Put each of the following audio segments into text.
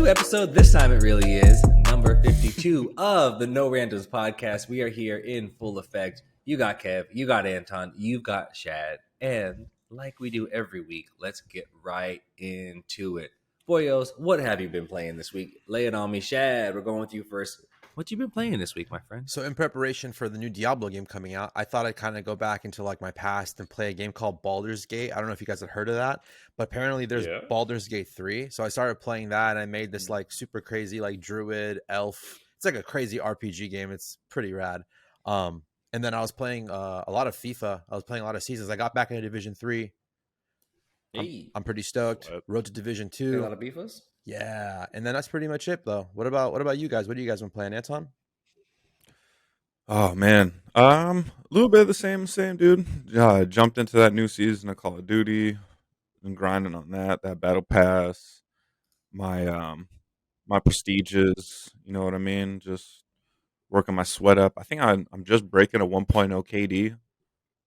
episode. This time it really is number 52 of the No Randoms podcast. We are here in full effect. You got Kev, you got Anton, you've got Shad, and like we do every week, let's get right into it. Boyos, what have you been playing this week? Lay it on me. Shad, we're going with you first. What you been playing this week, my friend? So in preparation for the new Diablo game coming out, I thought I'd kind of go back into like my past and play a game called Baldur's Gate. I don't know if you guys have heard of that, but apparently there's Baldur's Gate 3. So I started playing that and I made this like super crazy like druid elf. It's like a crazy RPG game. It's pretty rad. And then I was playing a lot of FIFA. I was playing a lot of seasons. I got back into Division 3. Hey. I'm pretty stoked. Road to Division 2. A lot of beefas? Yeah, and then that's pretty much it, though. What about you guys? What do you guys been playing, Anton? Oh man, a little bit of the same, dude. Jumped into that new season of Call of Duty, and grinding on that battle pass, my prestiges. You know what I mean? Just working my sweat up. I think I'm just breaking a 1.0 KD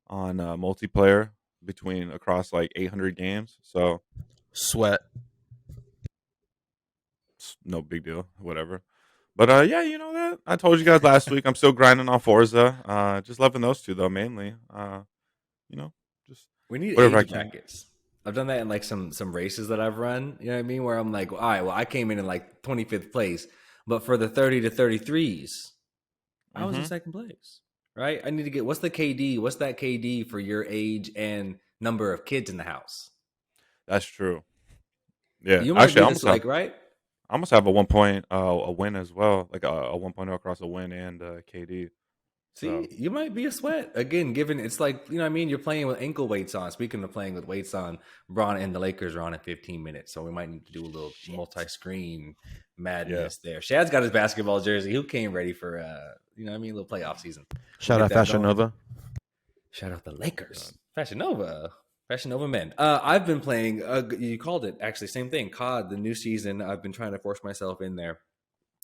on multiplayer across like 800 games. So sweat. No big deal, whatever. But yeah, you know that I told you guys last week. I'm still grinding on Forza. Just loving those two though, mainly. Just we need whatever age brackets. I've done that in like some races that I've run. You know what I mean? Where I'm like, all right, well, I came in like 25th place, but for the 30 to 33s, I was in second place. Right? I need to get what's the KD? What's that KD for your age and number of kids in the house? That's true. Yeah, you might actually almost like right. I almost have a 1 point a win as well, like a 1.0 across a win and KD. See, you might be a sweat again. Given it's like you know, what I mean, you're playing with ankle weights on. Speaking of playing with weights on, Braun and the Lakers are on in 15 minutes, so we might need to do a little multi-screen madness there. Shad's got his basketball jersey. Who came ready for you know, what I mean, a little playoff season. Shout out Fashion Nova. Shout out the Lakers. Fashion Nova men. I've been playing. You called it actually. Same thing. COD, the new season. I've been trying to force myself in there.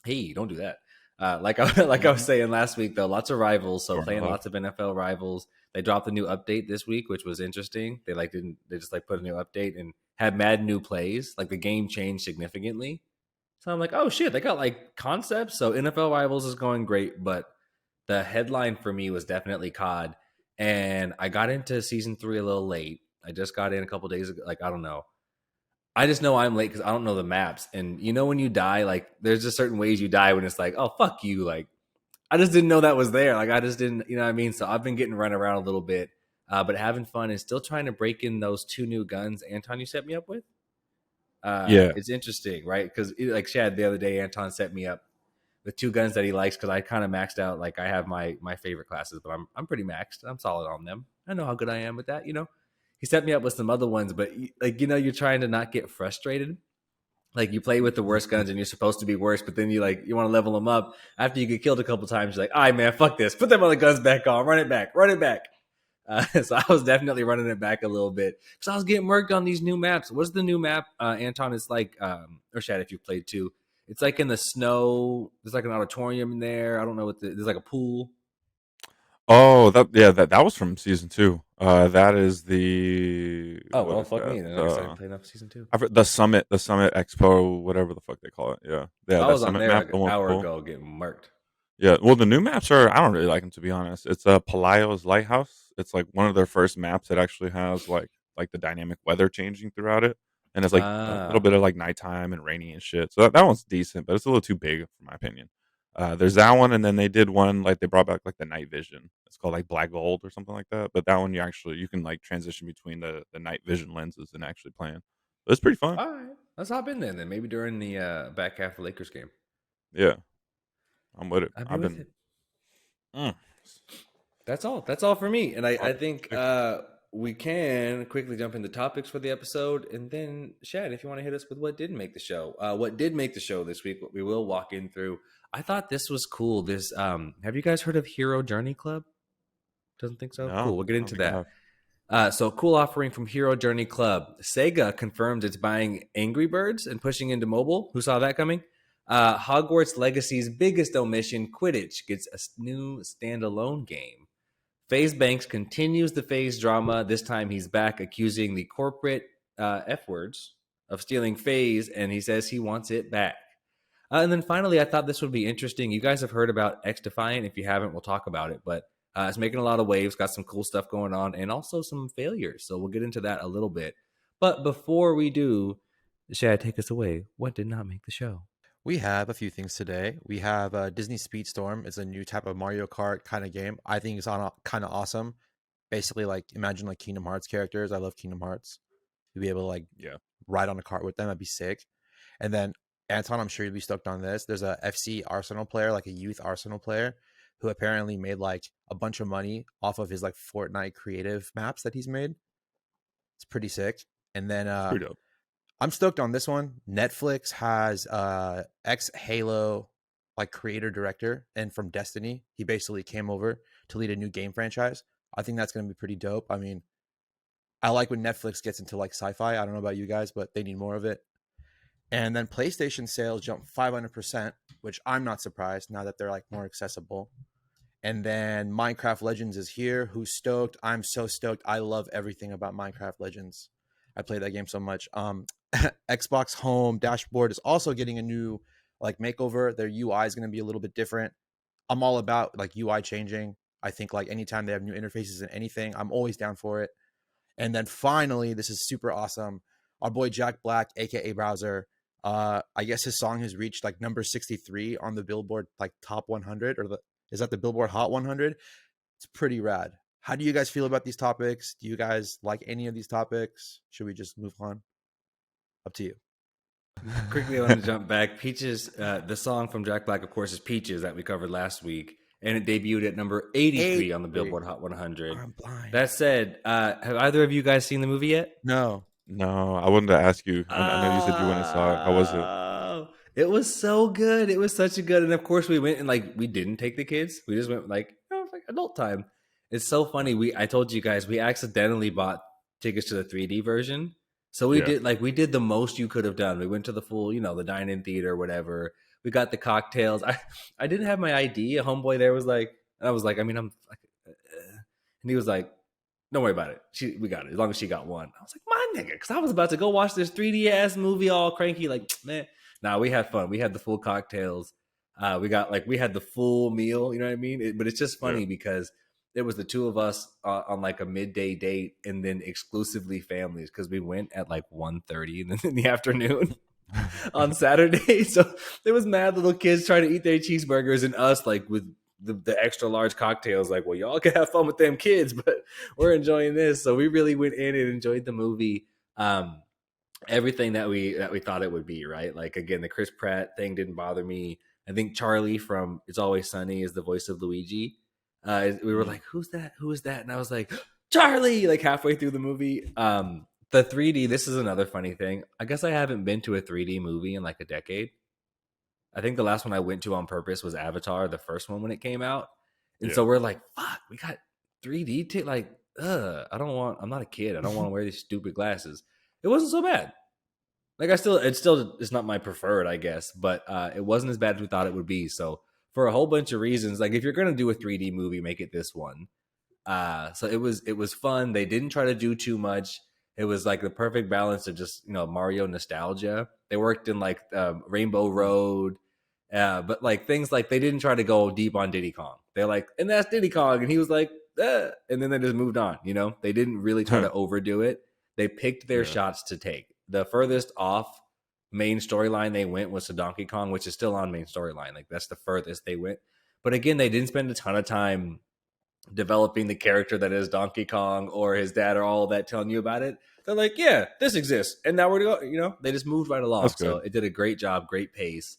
Hey, don't do that. Like I was saying last week, though, lots of rivals. So playing lots of NFL rivals. They dropped a new update this week, which was interesting. They just put a new update and had mad new plays. Like the game changed significantly. So I'm like, oh shit, they got like concepts. So NFL rivals is going great, but the headline for me was definitely COD, and I got into season 3 a little late. I just got in a couple days ago. Like, I don't know. I just know I'm late because I don't know the maps. And you know when you die, like, there's just certain ways you die when it's like, oh, fuck you. Like, I just didn't know that was there. Like, I just didn't, you know what I mean? So I've been getting run around a little bit, but having fun and still trying to break in those 2 new guns Anton, you set me up with. Yeah. It's interesting, right? Because like Shad, the other day, Anton set me up the 2 guns that he likes because I kind of maxed out. Like, I have my favorite classes, but I'm pretty maxed. I'm solid on them. I know how good I am with that, you know? He set me up with some other ones, but like, you know, you're trying to not get frustrated. Like you play with the worst guns and you're supposed to be worse, but then you want to level them up after you get killed a couple times. You're like, all right, man, fuck this. Put them other guns back on. Run it back. So I was definitely running it back a little bit because I was getting worked on these new maps. What's the new map, Anton? It's like, or Shad, if you played too. It's like in the snow. There's like an auditorium in there. I don't know what there's like a pool. Oh, that was from season 2. That is the fuck me. Then I playing up season 2. The Summit Expo, whatever the fuck they call it. Yeah. I was on there like an hour ago getting marked. Yeah, well, the new maps I don't really like them, to be honest. It's Palaio's Lighthouse. It's like one of their first maps that actually has like the dynamic weather changing throughout it, and it's like a little bit of like nighttime and rainy and shit. So that one's decent, but it's a little too big for my opinion. There's that one, and then they did one like they brought back like the night vision. It's called like Black Gold or something like that. But that one you can like transition between the night vision lenses and actually playing. But it's pretty fun. All right, let's hop in there then. Maybe during the back half of the Lakers game. Yeah, I'm with it. That's all for me, and I think we can quickly jump into topics for the episode, and then Shad, if you want to hit us with what did make the show. What did make the show this week? What we will walk in through. I thought this was cool. This have you guys heard of Hero Journey Club? Doesn't think so. No, cool. We'll get into that. So cool offering from Hero Journey Club. Sega confirms it's buying Angry Birds and pushing into mobile. Who saw that coming? Hogwarts Legacy's biggest omission, Quidditch, gets a new standalone game. Faze Banks continues the Faze drama. This time he's back accusing the corporate F words of stealing Faze, and he says he wants it back. And then finally, I thought this would be interesting. You guys have heard about X Defiant. If you haven't, we'll talk about it. But it's making a lot of waves, got some cool stuff going on, and also some failures. So we'll get into that a little bit. But before we do, Shad, take us away. What did not make the show? We have a few things today. We have Disney Speedstorm. It's a new type of Mario Kart kind of game. I think it's kind of awesome. Basically, like imagine like Kingdom Hearts characters. I love Kingdom Hearts. You'd be able to like ride on a cart with them. That'd be sick. And then Anton, I'm sure you'd be stoked on this. There's a FC Arsenal player, like a youth Arsenal player, who apparently made like a bunch of money off of his like Fortnite creative maps that he's made. It's pretty sick. And then pretty dope. I'm stoked on this one. Netflix has ex Halo like creator director, and from Destiny, he basically came over to lead a new game franchise. I think that's going to be pretty dope. I mean, I like when Netflix gets into like sci-fi. I don't know about you guys, but they need more of it. And then PlayStation sales jumped 500%, which I'm not surprised now that they're like more accessible. And then Minecraft Legends is here. Who's stoked? I'm so stoked. I love everything about Minecraft Legends. I play that game so much. Xbox Home dashboard is also getting a new like makeover. Their UI is going to be a little bit different. I'm all about like UI changing. I think like anytime they have new interfaces and anything, I'm always down for it. And then finally, this is super awesome. Our boy Jack Black, aka Browser. I guess his song has reached like number 63 on the Billboard like top 100, or is that the Billboard Hot 100? It's pretty rad. How do you guys feel about these topics? Do you guys like any of these topics? Should we just move on? Up to you. Quickly, I want to jump back. Peaches, the song from Jack Black, of course, is Peaches that we covered last week. And it debuted at number 83 on the Billboard Hot 100. I'm blind. That said, have either of you guys seen the movie yet? No. I wanted to ask you. I know you said you went and saw it. How was it? It was so good. It was such a good. And of course, we went and like we didn't take the kids. We just went like adult time. It's so funny. I told you guys we accidentally bought tickets to the 3D version. So we did the most you could have done. We went to the full, the dine-in theater or whatever. We got the cocktails. I didn't have my ID. A homeboy there was like, I was like, I mean, I'm like, and he was like, don't worry about it. We got it as long as she got one. I was like, my nigga, because I was about to go watch this 3D ass movie all cranky. Like, man, we had fun. We had the full cocktails. We had the full meal. You know what I mean? But it's just funny because it was the two of us on like a midday date, and then exclusively families because we went at like 1:30 in the afternoon on Saturday. So there was mad little kids trying to eat their cheeseburgers, and us like with the extra large cocktails. Like, well, y'all can have fun with them kids, but we're enjoying this. So we really went in and enjoyed the movie. Everything that we thought it would be, right? Like again, the Chris Pratt thing didn't bother me. I think Charlie from It's Always Sunny is the voice of Luigi. We were like, who's that? Who is that? And I was like, Charlie, like halfway through the movie. The 3D, this is another funny thing. I guess I haven't been to a 3D movie in like a decade. I think the last one I went to on purpose was Avatar, the first one when it came out. And so we're like, fuck, we got 3D I'm not a kid. I don't want to wear these stupid glasses. It wasn't so bad. Like it's not my preferred, I guess, but it wasn't as bad as we thought it would be. So for a whole bunch of reasons, like if you're going to do a 3D movie, make it this one. So it was fun. They didn't try to do too much. It was like the perfect balance of just, Mario nostalgia. They worked in like Rainbow Road, but like things like they didn't try to go deep on Diddy Kong. They're like, and that's Diddy Kong. And he was like, and then they just moved on, They didn't really try to overdo it. They picked their shots to take. The furthest off main storyline they went was to Donkey Kong, which is still on main storyline. Like that's the furthest they went. But again, they didn't spend a ton of time developing the character that is Donkey Kong or his dad or all of that, telling you about it. They're like, yeah, this exists. And now we're going to go, they just moved right along. So it did a great job, great pace.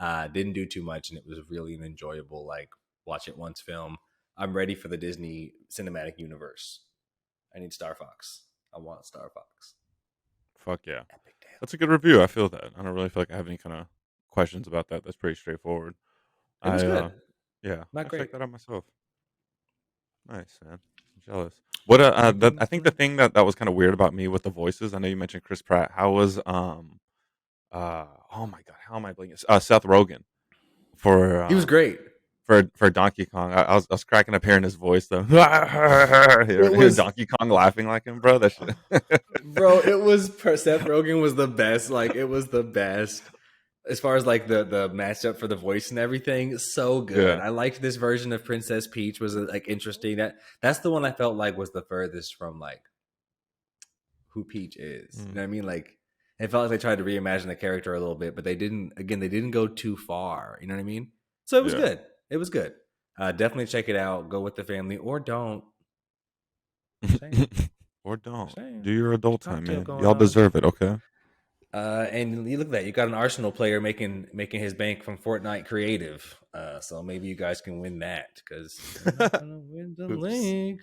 Didn't do too much. And it was really an enjoyable, like watch it once film. I'm ready for the Disney cinematic universe. I need Star Fox. I want Star Fox. Fuck yeah. That's a good review. I feel that. I don't really feel like I have any kind of questions about that. That's pretty straightforward. It was good. Yeah. Not great. Check that out myself. Nice, man. I'm jealous. What I think the thing that was kind of weird about me with the voices, I know you mentioned Chris Pratt. How was oh my god, how am I blanking? Seth Rogen for he was great. For Donkey Kong. I was cracking up hearing his voice though. Donkey Kong laughing like him, bro. That shit. Bro, Seth Rogen was the best. Like it was the best. as far as like the matchup for the voice and everything, so good. Yeah. I liked this version of Princess Peach, was like interesting. That's the one I felt like was the furthest from like who Peach is. You know what I mean? Like it felt like they tried to reimagine the character a little bit, but they didn't. Again, they didn't go too far. You know what I mean? So it was good. It was good. Definitely check it out. Go with the family or don't. Or don't. Do your adult time, man. Y'all on. deserve it, okay? And you look at that. You got an Arsenal player making his bank from Fortnite Creative. So maybe you guys can win that because win the league.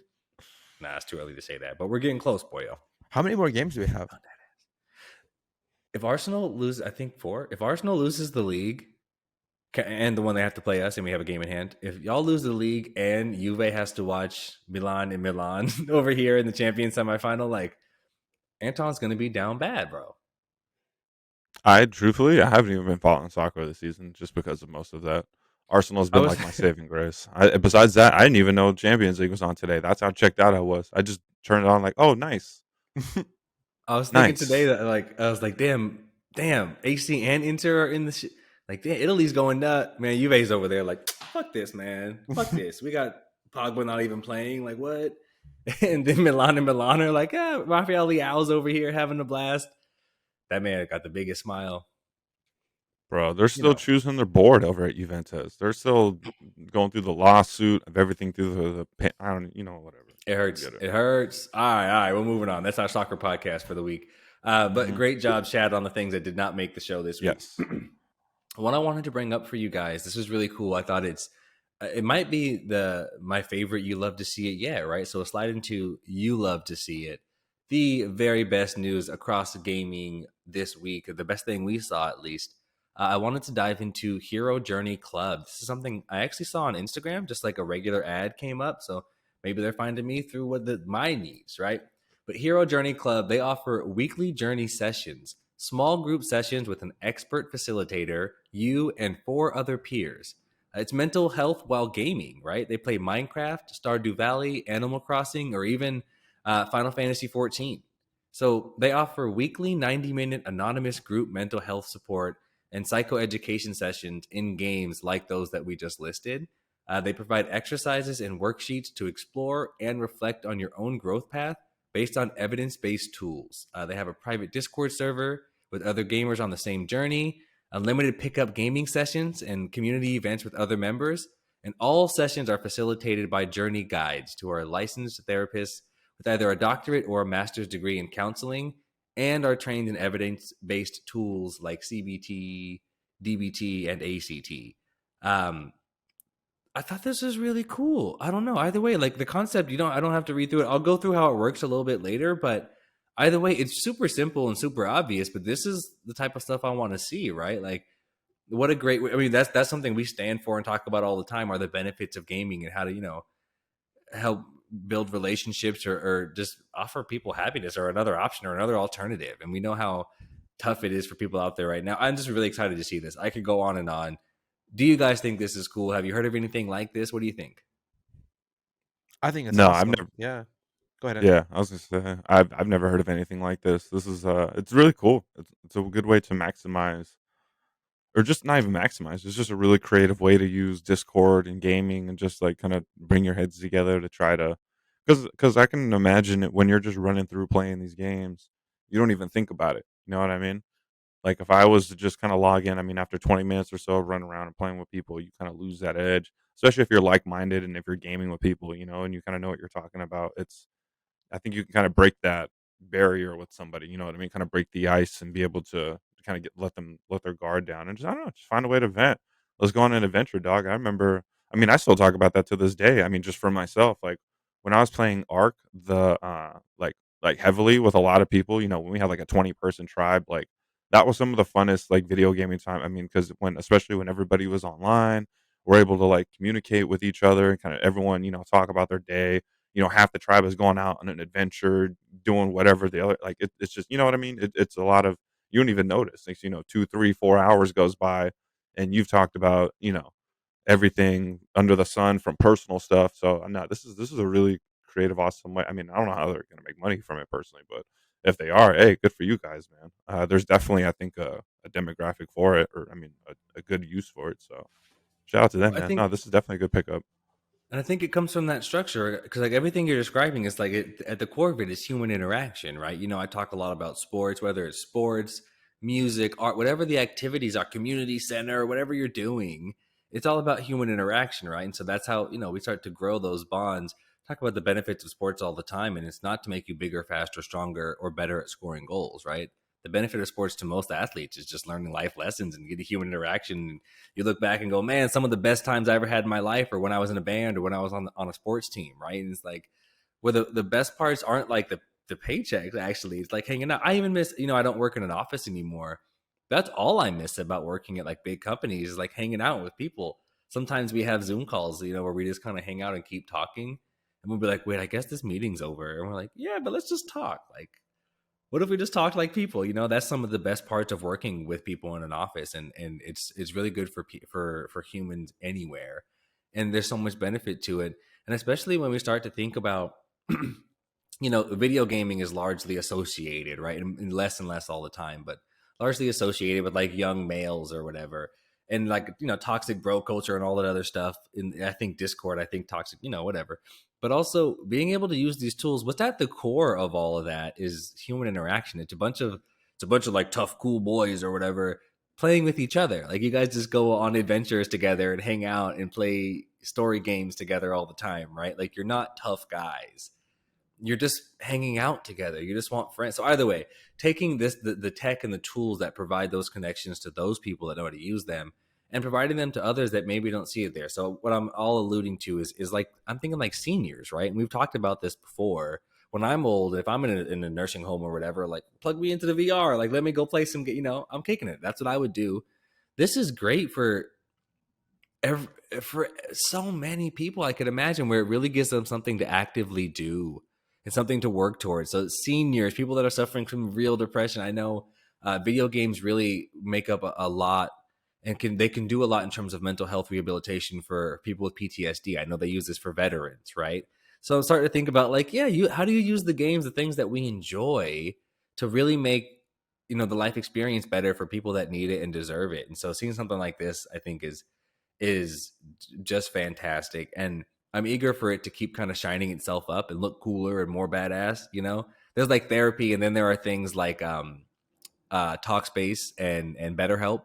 Nah, it's too early to say that, but we're getting close, boyo. How many more games do we have? If Arsenal loses, I think 4. If Arsenal loses the league, and the one they have to play us, and we have a game in hand. If y'all lose the league and Juve has to watch Milan and Milan over here in the Champions semifinal, like Anton's going to be down bad, bro. I haven't even been following soccer this season just because of most of that. Arsenal's been like my saving grace. Besides that, I didn't even know Champions League was on today. That's how checked out I was. I just turned it on like, oh, nice. I was thinking today that like I was like, damn, AC and Inter are in the like, damn, Italy's going nuts, man. Juve's over there like, fuck this, man, fuck this. We got Pogba not even playing, like what? And then Milan are like, Rafael Leao's over here having a blast. That man got the biggest smile. Bro, they're still choosing their board over at Juventus. They're still going through the lawsuit of everything through the I don't, whatever. It hurts. It hurts. All right. We're moving on. That's our soccer podcast for the week. But great job, Chad, on the things that did not make the show this week. Yes. What I wanted to bring up for you guys, this was really cool. I thought it might be my favorite You Love to See It yet, right? So slide into You Love to See It. The very best news across gaming this week, the best thing we saw at least. I wanted to dive into Hero Journey Club. This is something I actually saw on Instagram, just like a regular ad came up. So maybe they're finding me through my needs, right? But Hero Journey Club, they offer weekly journey sessions, small group sessions with an expert facilitator, you and 4 other peers. It's mental health while gaming, right? They play Minecraft, Stardew Valley, Animal Crossing, or even Final Fantasy XIV. So they offer weekly 90-minute anonymous group mental health support and psychoeducation sessions in games like those that we just listed. They provide exercises and worksheets to explore and reflect on your own growth path based on evidence-based tools. They have a private Discord server with other gamers on the same journey, unlimited pickup gaming sessions, and community events with other members. And all sessions are facilitated by journey guides who are licensed therapists with either a doctorate or a master's degree in counseling and are trained in evidence-based tools like CBT, DBT, and ACT. I thought this was really cool. I don't know. Either way, like the concept, I don't have to read through it. I'll go through how it works a little bit later, but either way, it's super simple and super obvious, but this is the type of stuff I want to see, right? Like what a great, that's something we stand for and talk about all the time are the benefits of gaming and how to, help build relationships or just offer people happiness or another option or another alternative. And we know how tough it is for people out there right now. I'm just really excited to see this. I could go on and on. Do you guys think this is cool? Have you heard of anything like this? What do you think? I think it's awesome. I've never. Yeah, go ahead. Yeah, I was gonna say I've never heard of anything like this. This is it's really cool. It's a good way to maximize, or just not even maximize. It's just a really creative way to use Discord and gaming and just like kind of bring your heads together to try to, because I can imagine it when you're just running through playing these games, you don't even think about it. You know what I mean? Like if I was to just kind of log in, after 20 minutes or so of running around and playing with people, you kind of lose that edge, especially if you're like-minded and if you're gaming with people, and you kind of know what you're talking about. I think you can kind of break that barrier with somebody, you know what I mean? Kind of break the ice and be able to kind of let their guard down and just, I don't know, just find a way to vent. Let's go on an adventure, dog. I remember, I still talk about that to this day. Just for myself, like when I was playing Ark, like heavily with a lot of people, when we had like a 20-person tribe, like that was some of the funnest like video gaming time. Because especially when everybody was online, we're able to like communicate with each other and kind of everyone, talk about their day. Half the tribe is going out on an adventure, doing whatever the other, like it's just, you know what I mean? It's a lot of, you don't even notice. Like, 2, 3, 4 hours goes by and you've talked about, everything under the sun from personal stuff. So no, this is a really creative, awesome way. I don't know how they're going to make money from it personally, but if they are, hey, good for you guys, man. There's definitely, I think, a a demographic for it, or I mean, a good use for it. So shout out to them, I man. think No, this is definitely a good pickup. And I think it comes from that structure because, like, everything you're describing is like at the core of it is human interaction, right? You know, I talk a lot about sports, whether it's sports, music, art, whatever the activities are, community center, whatever you're doing, it's all about human interaction, right? And so that's how, we start to grow those bonds. Talk about the benefits of sports all the time, and it's not to make you bigger, faster, stronger, or better at scoring goals, right? The benefit of sports to most athletes is just learning life lessons and getting human interaction. You look back and go, man, some of the best times I ever had in my life or when I was in a band or when I was on a sports team, right? And it's like where the best parts aren't like the paychecks, actually. It's like hanging out. I even miss, I don't work in an office anymore. That's all I miss about working at like big companies is like hanging out with people. Sometimes we have Zoom calls, where we just kind of hang out and keep talking. And we'll be like, wait, I guess this meeting's over. And we're like, yeah, but let's just talk. Like, what if we just talked like people? That's some of the best parts of working with people in an office, and it's really good for humans anywhere. And there's so much benefit to it, and especially when we start to think about, video gaming is largely associated, right, and less all the time, but largely associated with like young males or whatever, and like toxic bro culture and all that other stuff. And I think Discord, I think toxic, whatever. But also being able to use these tools, what's at the core of all of that is human interaction. It's a bunch of like tough, cool boys or whatever playing with each other. Like you guys just go on adventures together and hang out and play story games together all the time, right? Like you're not tough guys. You're just hanging out together. You just want friends. So either way, taking the tech and the tools that provide those connections to those people that know how to use them and providing them to others that maybe don't see it there. So what I'm all alluding to is like, I'm thinking like seniors, right? And we've talked about this before. When I'm old, if I'm in a nursing home or whatever, like plug me into the VR, like let me go play some, I'm kicking it. That's what I would do. This is great for so many people I could imagine, where it really gives them something to actively do and something to work towards. So seniors, people that are suffering from real depression, I know video games really make up a lot, and they can do a lot in terms of mental health rehabilitation for people with PTSD. I know they use this for veterans, right? So I'm starting to think about like, how do you use the games, the things that we enjoy, to really make the life experience better for people that need it and deserve it. And so seeing something like this, I think is just fantastic, and I'm eager for it to keep kind of shining itself up and look cooler and more badass. There's like therapy, and then there are things like Talkspace and BetterHelp,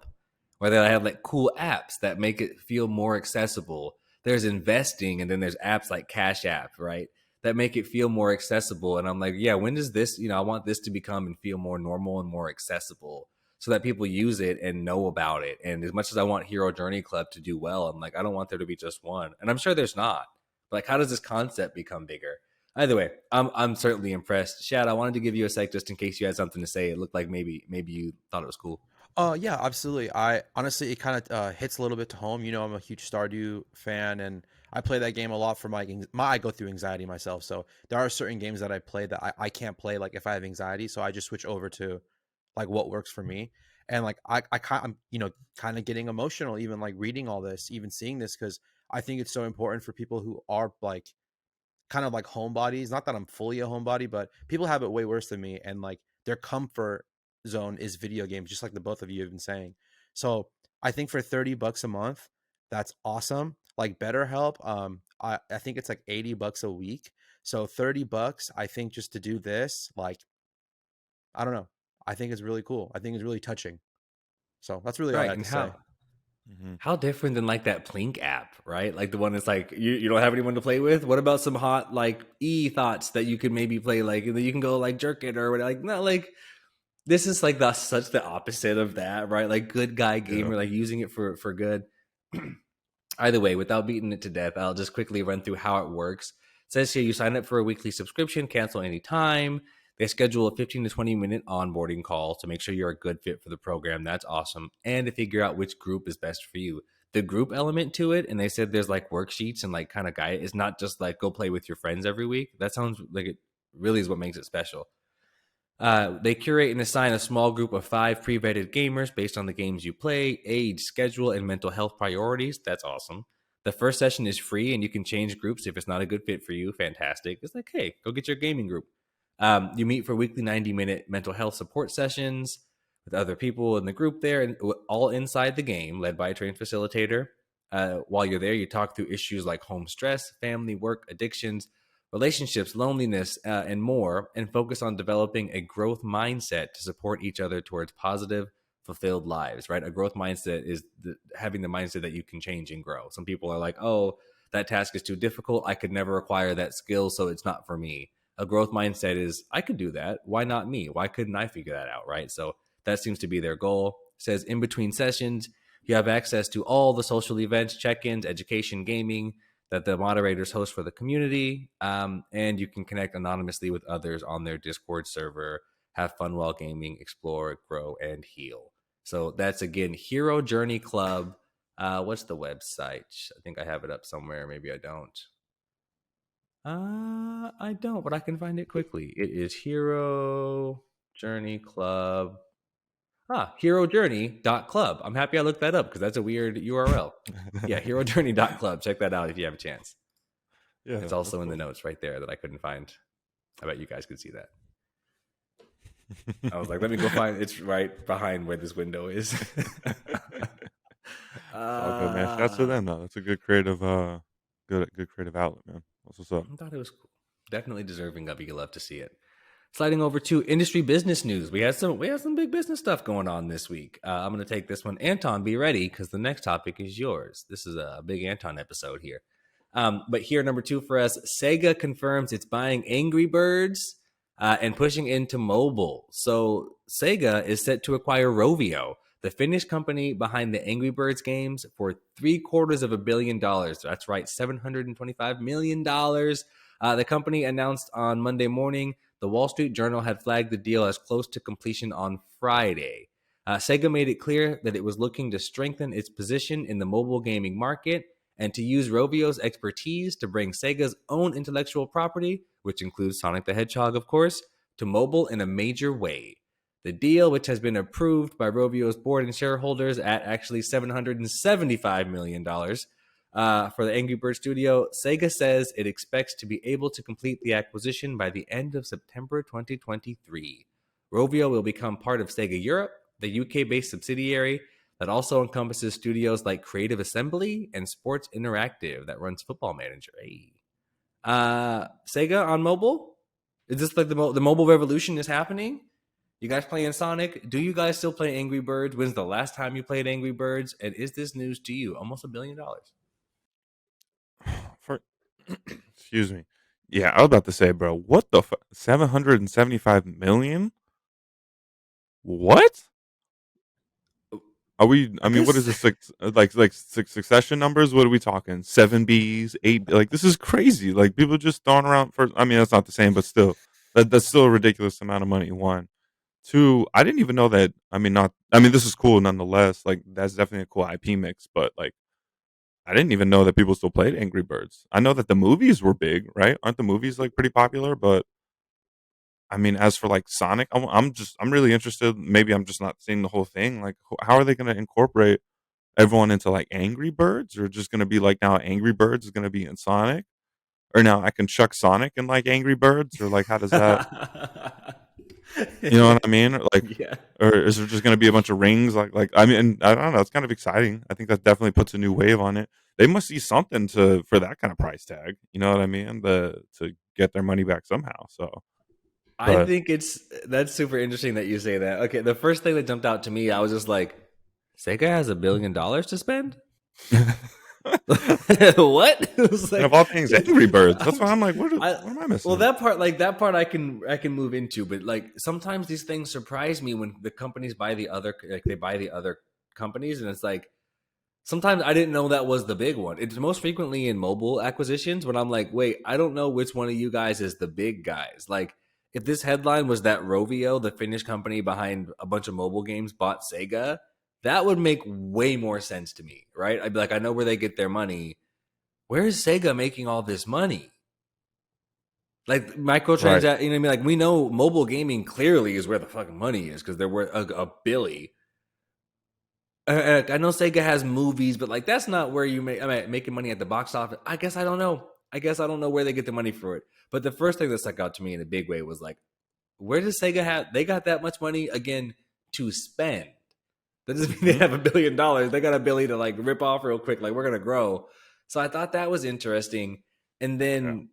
where they have like cool apps that make it feel more accessible. There's investing, and then there's apps like Cash App, right, that make it feel more accessible. And I'm like, yeah, when does this, I want this to become and feel more normal and more accessible, so that people use it and know about it. And as much as I want Hero Journey Club to do well, I'm like, I don't want there to be just one. And I'm sure there's not. But like, how does this concept become bigger? Either way, I'm certainly impressed. Shad, I wanted to give you a sec just in case you had something to say. It looked like maybe you thought it was cool. Yeah, absolutely. I honestly, it kind of hits a little bit to home. I'm a huge Stardew fan, and I play that game a lot for my I go through anxiety myself. So there are certain games that I play that I can't play like if I have anxiety. So I just switch over to like what works for me. And like I'm kind of getting emotional even like reading all this, even seeing this, because I think it's so important for people who are like kind of like homebodies. Not that I'm fully a homebody, but people have it way worse than me, and like their comfort zone is video games, just like the both of you have been saying. So I think for $30 a month, that's awesome. Like BetterHelp, I think it's like $80 a week. So $30, I think, just to do this, like, I don't know. I think it's really cool. I think it's really touching. So that's really all I Right. have And to say. how different than like that Plink app, right? Like the one that's like you don't have anyone to play with. What about some hot like thoughts that you could maybe play, like you can go like jerk it or whatever. Like, not like, this is like such the opposite of that, right? Like good guy gamer, like using it for good. Either way, without beating it to death, I'll just quickly run through how it works. It says here you sign up for a weekly subscription, cancel anytime. They schedule a 15 to 20-minute onboarding call to make sure you're a good fit for the program. That's awesome. And to figure out which group is best for you. The group element to it, and they said there's like worksheets and like kind of guide. It's not just like go play with your friends every week. That sounds like it really is what makes it special. They curate and assign a small group of 5 pre-vetted gamers based on the games you play, age, schedule, and mental health priorities. That's awesome. The first session is free, and you can change groups if it's not a good fit for you. Fantastic. It's like, hey, go get your gaming group. You meet for weekly 90-minute mental health support sessions with other people in the group there, and all inside the game, led by a trained facilitator. While you're there, you talk through issues like home stress, family, work, addictions, relationships, loneliness, and more, and focus on developing a growth mindset to support each other towards positive, fulfilled lives, right? A growth mindset is having the mindset that you can change and grow. Some people are like, oh, that task is too difficult. I could never acquire that skill, so it's not for me. A growth mindset is, I could do that. Why not me? Why couldn't I figure that out, right? So that seems to be their goal. It says in between sessions, you have access to all the social events, check-ins, education, gaming that the moderators host for the community, and you can connect anonymously with others on their Discord server, have fun while gaming, explore, grow, and heal. So that's, again, Hero Journey Club. What's the website? I think I have it up somewhere. Maybe I don't. I don't, but I can find it quickly. It is Hero Journey Club. HeroJourney.club. I'm happy I looked that up because that's a weird URL. Yeah, HeroJourney.club. Check that out if you have a chance. Yeah, it's also in the notes right there that I couldn't find. I bet you guys could see that. I was like, let me go find. It's right behind where this window is. All good, man. Shouts to them though. It's a good creative, good creative outlet, man. What's up? I thought it was cool. Definitely deserving of it. You love to see it. Sliding over to industry business news. We have some big business stuff going on this week. I'm going to take this one. Anton, be ready because the next topic is yours. This is a big Anton episode here. But here, number 2 for us, Sega confirms it's buying Angry Birds and pushing into mobile. So Sega is set to acquire Rovio, the Finnish company behind the Angry Birds games, for $750 million. That's right, $725 million. The company announced on Monday morning. The Wall Street Journal had flagged the deal as close to completion on Friday. Sega made it clear that it was looking to strengthen its position in the mobile gaming market and to use Rovio's expertise to bring Sega's own intellectual property, which includes Sonic the Hedgehog, of course, to mobile in a major way. The deal, which has been approved by Rovio's board and shareholders at actually $775 million, for the Angry Birds studio, Sega says it expects to be able to complete the acquisition by the end of September 2023. Rovio will become part of Sega Europe, the UK-based subsidiary that also encompasses studios like Creative Assembly and Sports Interactive that runs Football Manager. Hey. Sega on mobile? Is this like the mobile revolution is happening? You guys playing Sonic? Do you guys still play Angry Birds? When's the last time you played Angry Birds? And is this news to you? Almost $1 billion. Excuse me. Yeah, I was about to say, bro, what the 775 million? What? Are we? I mean, what is this like succession numbers? What are we talking? 7 Bs, 8? Like this is crazy. Like people just throwing around for. I mean, that's not the same, but still, that's still a ridiculous amount of money. 1, 2. I didn't even know that. I mean, not. I mean, this is cool nonetheless. Like that's definitely a cool IP mix, but like. I didn't even know that people still played Angry Birds. I know that the movies were big, right? Aren't the movies like pretty popular? But I mean, as for like Sonic, I'm really interested. Maybe I'm just not seeing the whole thing. Like, how are they going to incorporate everyone into like Angry Birds, or just going to be like now Angry Birds is going to be in Sonic, or now I can chuck Sonic in like Angry Birds, or like how does that? You know what I mean? Or like, yeah. Or is there just going to be a bunch of rings? Like I mean, I don't know. It's kind of exciting. I think that definitely puts a new wave on it. They must see something for that kind of price tag. You know what I mean? To get their money back somehow. So, I think that's super interesting that you say that. Okay, the first thing that jumped out to me, I was just like, Sega has $1 billion to spend. What? It was like, and of all things, Angry Birds. That's why I'm like, what am I missing? Well, that part I can move into, but like sometimes these things surprise me when the companies buy the other companies, and it's like sometimes I didn't know that was the big one. It's most frequently in mobile acquisitions when I'm like, wait, I don't know which one of you guys is the big guys. Like if this headline was that Rovio, the Finnish company behind a bunch of mobile games, bought Sega, that would make way more sense to me, right? I'd be like, I know where they get their money. Where is Sega making all this money? Like microtransactions, right. You know what I mean? Like we know mobile gaming clearly is where the fucking money is because they're worth a billy. I know Sega has movies, but like that's not where you making money at the box office. I guess I don't know. I don't know where they get the money for it. But the first thing that stuck out to me in a big way was like, where does Sega have? They got that much money again to spend. That doesn't mean they have $1 billion. They got ability to like rip off real quick. Like we're gonna grow. So I thought that was interesting. And then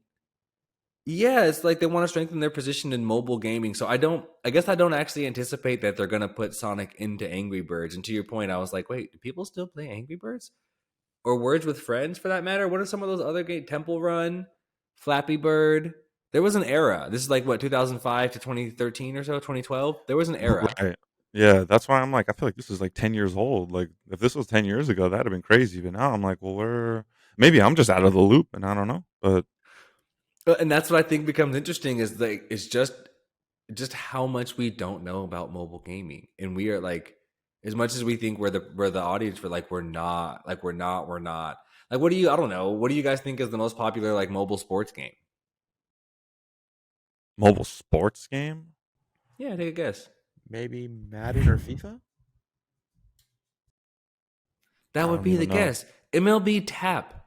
it's like they want to strengthen their position in mobile gaming. So I guess I don't actually anticipate that they're gonna put Sonic into Angry Birds. And to your point, I was like, wait, do people still play Angry Birds? Or Words with Friends for that matter? What are some of those other games? Temple Run, Flappy Bird. There was an era. This is like what, 2005 to 2013 or so, 2012. There was an era. Right. Yeah, that's why I'm like, I feel like this is like 10 years old. Like, if this was 10 years ago, that'd have been crazy. But now I'm like, well, maybe I'm just out of the loop and I don't know. But and that's what I think becomes interesting is like it's just how much we don't know about mobile gaming, and we are like, as much as we think we're the audience, we're not. Like we're not. Like, what do you? I don't know. What do you guys think is the most popular like mobile sports game? Mobile sports game? Yeah, take a guess. Maybe Madden or FIFA? That would be the guess. MLB Tap.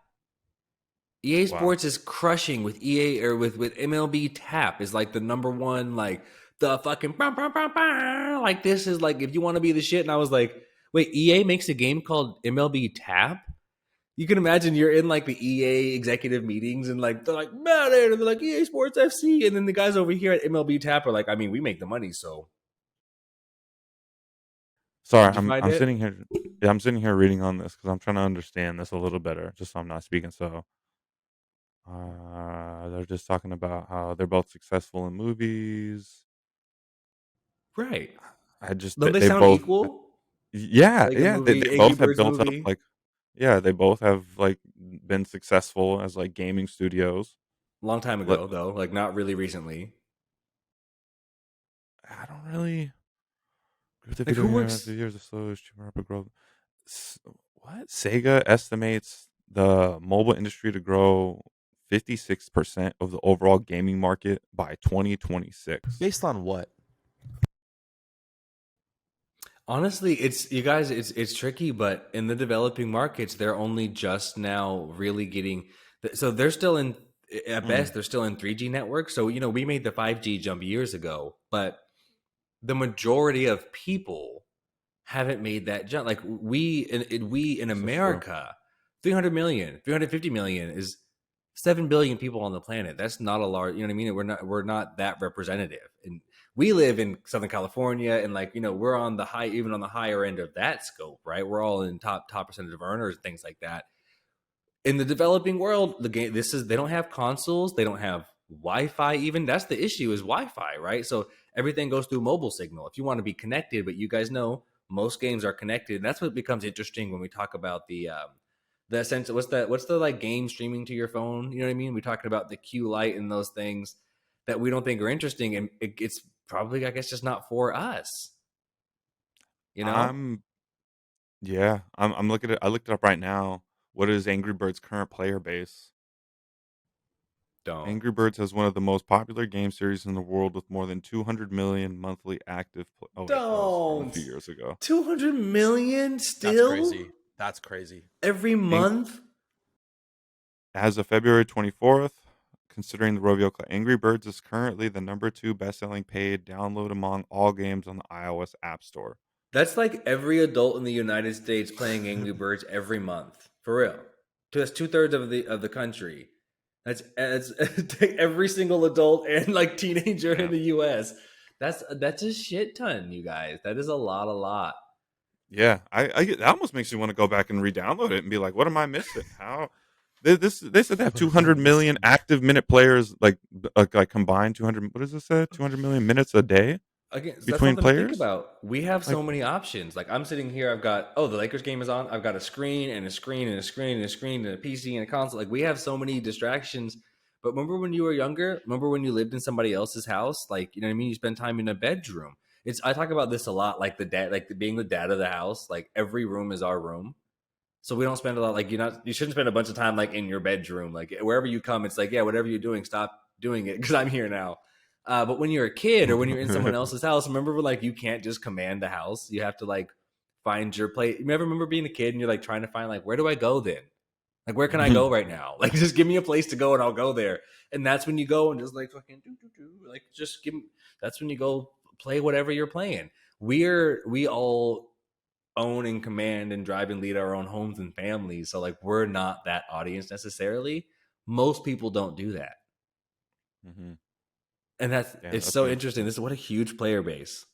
EA Sports is crushing with EA or with MLB Tap is like the number one, like the fucking like this is like if you want to be the shit. And I was like, wait, EA makes a game called MLB Tap? You can imagine you're in like the EA executive meetings and like they're like Madden and they're like EA Sports FC, and then the guys over here at MLB Tap are like, I mean, we make the money, so. Sorry, I'm sitting here. Yeah, I'm sitting here reading on this because I'm trying to understand this a little better, just so I'm not speaking. So, they're just talking about how they're both successful in movies. Right. Don't they sound both, equal? Yeah, like yeah. Movie, they both have built movie. up like. Yeah, they both have like been successful as like gaming studios. Long time ago, though, like not really recently. I don't really. Like who works? Years of slow rapid growth. What? Sega estimates the mobile industry to grow 56% of the overall gaming market by 2026. Based on what? Honestly, it's tricky, but in the developing markets, they're only just now really getting. So they're still in at best they're still in 3G networks. So we made the 5G jump years ago, but the majority of people haven't made that jump. Like we in America, 300 million, 350 million is 7 billion people on the planet. That's not a large, you know what I mean? We're not that representative. And we live in Southern California and like, we're on the even on the higher end of that scope, right? We're all in top percentage of earners and things like that. In the developing world, they don't have consoles, they don't have Wi-Fi even. That's the issue is Wi-Fi, right? So everything goes through mobile signal. If you want to be connected, but you guys know most games are connected. And that's what becomes interesting when we talk about the sense. What's the like game streaming to your phone? You know what I mean? We're talking about the Q Lite and those things that we don't think are interesting, and it's probably, I guess, just not for us. I'm looking at it. I looked it up right now. What is Angry Birds' current player base? Angry Birds has one of the most popular game series in the world with more than 200 million monthly active players. A few years ago. 200 million still? That's crazy. Every month? As of February 24th, considering the Rovio, Angry Birds is currently the number 2 best-selling paid download among all games on the iOS App Store. That's like every adult in the United States playing Angry Birds every month. For real. That's 2/3 of the country. That's every single adult and like teenager in the US. That's a shit ton, you guys. That is a lot. Yeah, that almost makes you want to go back and re-download it and be like, what am I missing? How they said they have 200 million active minute players, like combined 200. What does it say? 200 million minutes a day. Again, between that's players. Think about. We have so many options. Like I'm sitting here, I've got the Lakers game is on. I've got a screen and a screen and a screen and a screen and a PC and a console. Like we have so many distractions. But remember when you were younger? Remember when you lived in somebody else's house? Like, you know what I mean? You spend time in a bedroom. I talk about this a lot, like being the dad of the house. Like every room is our room. So we don't spend a lot, like you shouldn't spend a bunch of time like in your bedroom. Like wherever you come, it's like, yeah, whatever you're doing, stop doing it because I'm here now. But when you're a kid or when you're in someone else's house, remember like you can't just command the house. You have to like find your place. You ever remember being a kid and you're like trying to find like, where do I go then? Like, where can I go right now? Like, just give me a place to go and I'll go there. And that's when you go and just like fucking like just give me, that's when you go play whatever you're playing. we all own and command and drive and lead our own homes and families. So like we're not that audience necessarily. Most people don't do that. Mm-hmm. And it's so interesting. This is what a huge player base.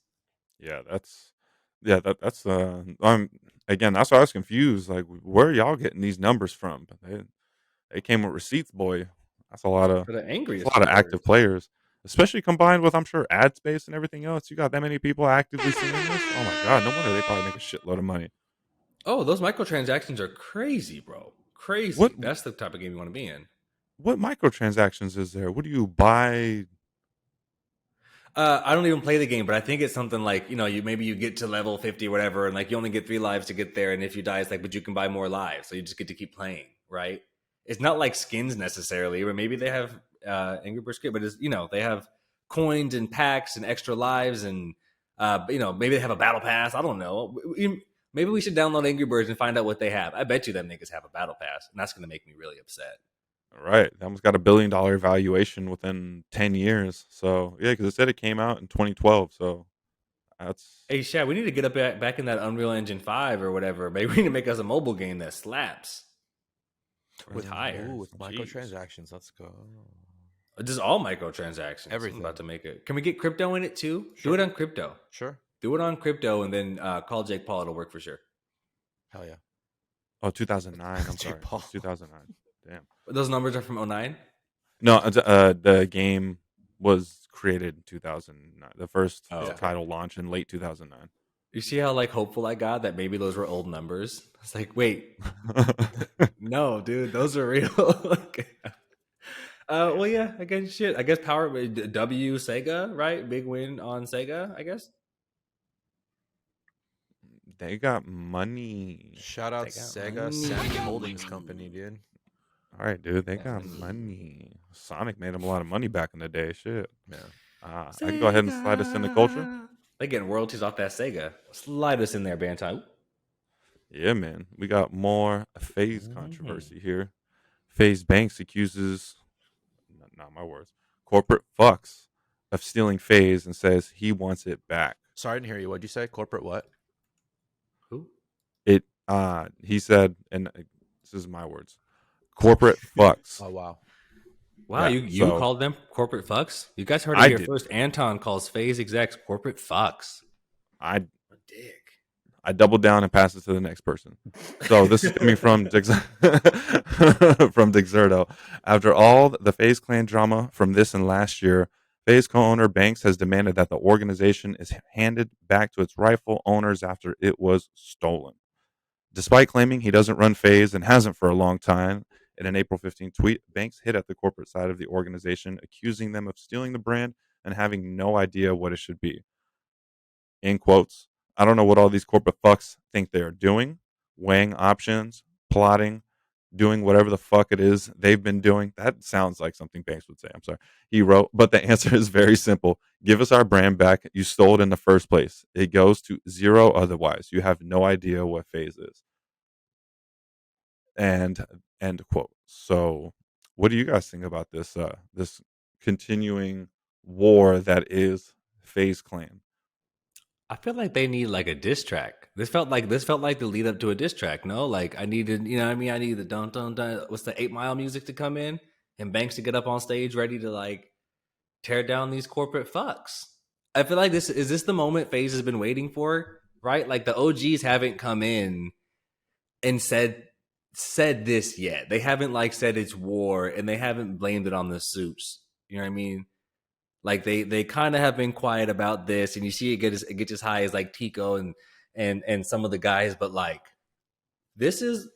Yeah, that's again, that's why I was confused. Like, where are y'all getting these numbers from? But they came with receipts, boy. That's a lot of active players, especially combined with, I'm sure, ad space and everything else. You got that many people actively seeing this. Oh my god, no wonder they probably make a shitload of money. Oh, those microtransactions are crazy, bro. Crazy. That's the type of game you want to be in. What microtransactions is there? What do you buy? I don't even play the game, but I think it's something like, maybe you get to level 50 or whatever, and like you only get 3 lives to get there, and if you die, it's like, but you can buy more lives, so you just get to keep playing, right? It's not like skins necessarily, or maybe they have Angry Birds skin, but it's they have coins and packs and extra lives, and maybe they have a battle pass. I don't know. Maybe we should download Angry Birds and find out what they have. I bet you them niggas have a battle pass, and that's going to make me really upset. Right. That one's got $1 billion valuation within 10 years. So, yeah, because it said it came out in 2012. So, that's... Hey, Shad, we need to get up back in that Unreal Engine 5 or whatever. Maybe we need to make us a mobile game that slaps. With higher. With microtransactions. Let's go. Just all microtransactions. Everything. I'm about to make it. Can we get crypto in it too? Sure. Do it on crypto. Sure. Do it on crypto and then call Jake Paul. It'll work for sure. Hell yeah. Oh, 2009. I'm sorry. 2009. Damn. Those numbers are from 2009? No, the game was created in 2009. The first title launched in late 2009. You see how like hopeful I got that maybe those were old numbers? It's like, wait. No, dude, those are real. Well, yeah, again, shit. I guess W Sega, right? Big win on Sega, I guess. They got money. Shout out Sega, Sammy Holdings Company, dude. All right, dude. They got money. Sonic made them a lot of money back in the day. Shit. Yeah. I can go ahead and slide us into culture. They getting royalties off that Sega. Slide us in there, Bantai. Yeah, man. We got more Faze controversy here. Faze Banks accuses, not my words, corporate fucks of stealing Faze and says he wants it back. Sorry, I didn't hear you. What'd you say? Corporate what? Who? He said, and this is my words, corporate fucks. Oh, wow. Wow, yeah, you called them corporate fucks? You guys heard it here first. Anton calls Faze execs corporate fucks. A dick. I doubled down and passed it to the next person. So this is coming from Dexerto. After all the Faze clan drama from this and last year, Faze co-owner Banks has demanded that the organization is handed back to its rightful owners after it was stolen. Despite claiming he doesn't run Faze and hasn't for a long time, in an April 15 tweet, Banks hit at the corporate side of the organization, accusing them of stealing the brand and having no idea what it should be. In quotes, I don't know what all these corporate fucks think they are doing, weighing options, plotting, doing whatever the fuck it is they've been doing. That sounds like something Banks would say. I'm sorry. He wrote, but the answer is very simple. Give us our brand back. You stole it in the first place. It goes to zero otherwise. You have no idea what Faze is. And end quote. So what do you guys think about this this continuing war that is Faze Clan? I feel like they need like a diss track. This felt like the lead up to a diss track. No, like I needed, you know what I mean? I needed the dun dun dun. What's the 8 Mile music to come in and Banks to get up on stage ready to like tear down these corporate fucks. I feel like this is the moment Faze has been waiting for, right? Like the OGs haven't come in and said this yet. They haven't like said it's war and they haven't blamed it on the suits. You know what I mean? Like they kind of have been quiet about this, and you see it gets as high as like Tico and some of the guys, but like this is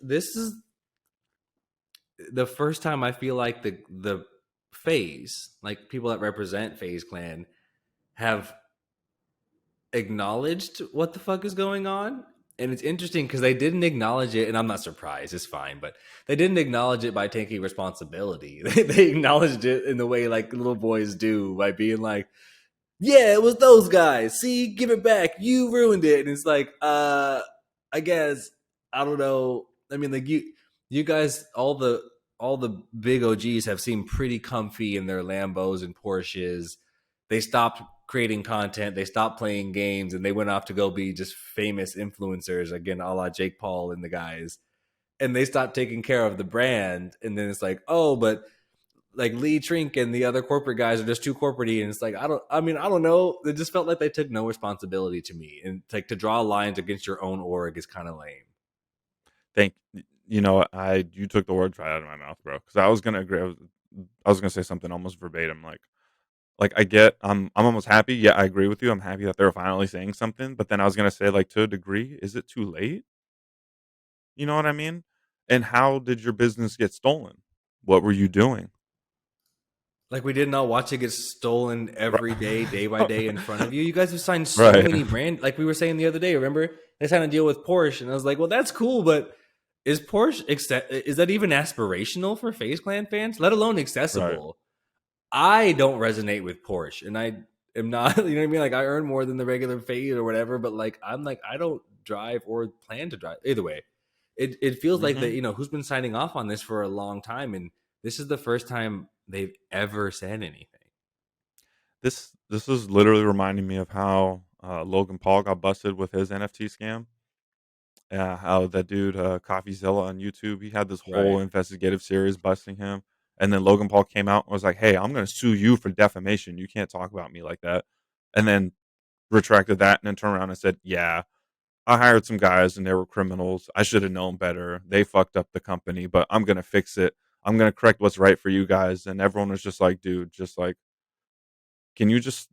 the first time I feel like the Faze, like people that represent Faze Clan, have acknowledged what the fuck is going on. And it's interesting because they didn't acknowledge it, and I'm not surprised, it's fine, but they didn't acknowledge it by taking responsibility. They acknowledged it in the way like little boys do, by being like, yeah, it was those guys. See, give it back. You ruined it. And it's like, I guess, I don't know. I mean, like you guys, all the big OGs have seemed pretty comfy in their Lambos and Porsches. They stopped creating content, they stopped playing games, and they went off to go be just famous influencers again, a la Jake Paul and the guys. And they stopped taking care of the brand, and then it's like, oh, but like Lee Trink and the other corporate guys are just too corporate-y, and it's like I don't know. It just felt like they took no responsibility to me, and like to draw lines against your own org is kind of lame. You took the words right out of my mouth, bro. Because I was gonna agree. I was gonna say something almost verbatim, like I get, I'm almost happy. Yeah, I agree with you. I'm happy that they're finally saying something. But then I was gonna say, like, to a degree, is it too late? You know what I mean? And how did your business get stolen? What were you doing? Like, we did not watch it get stolen every day by day in front of you. You guys have signed so Right. many brand, like we were saying the other day. Remember, they signed a deal with Porsche, and I was like, well, that's cool, but is Porsche is that even aspirational for FaZe Clan fans? Let alone accessible. Right. I don't resonate with Porsche, and I am not. You know what I mean? Like, I earn more than the regular FaZe or whatever, but like, I'm like, I don't drive or plan to drive. Either way, it feels like that. You know, who's been signing off on this for a long time, and this is the first time they've ever said anything. This is literally reminding me of how Logan Paul got busted with his NFT scam. How that dude CoffeeZilla on YouTube, he had this whole investigative series busting him, and then Logan Paul came out and was like, "Hey, I'm going to sue you for defamation. You can't talk about me like that," and then retracted that and then turned around and said, "Yeah, I hired some guys and they were criminals. I should have known better. They fucked up the company, but I'm going to fix it. I'm going to correct what's right for you guys." And everyone was just like, dude, just like, can you just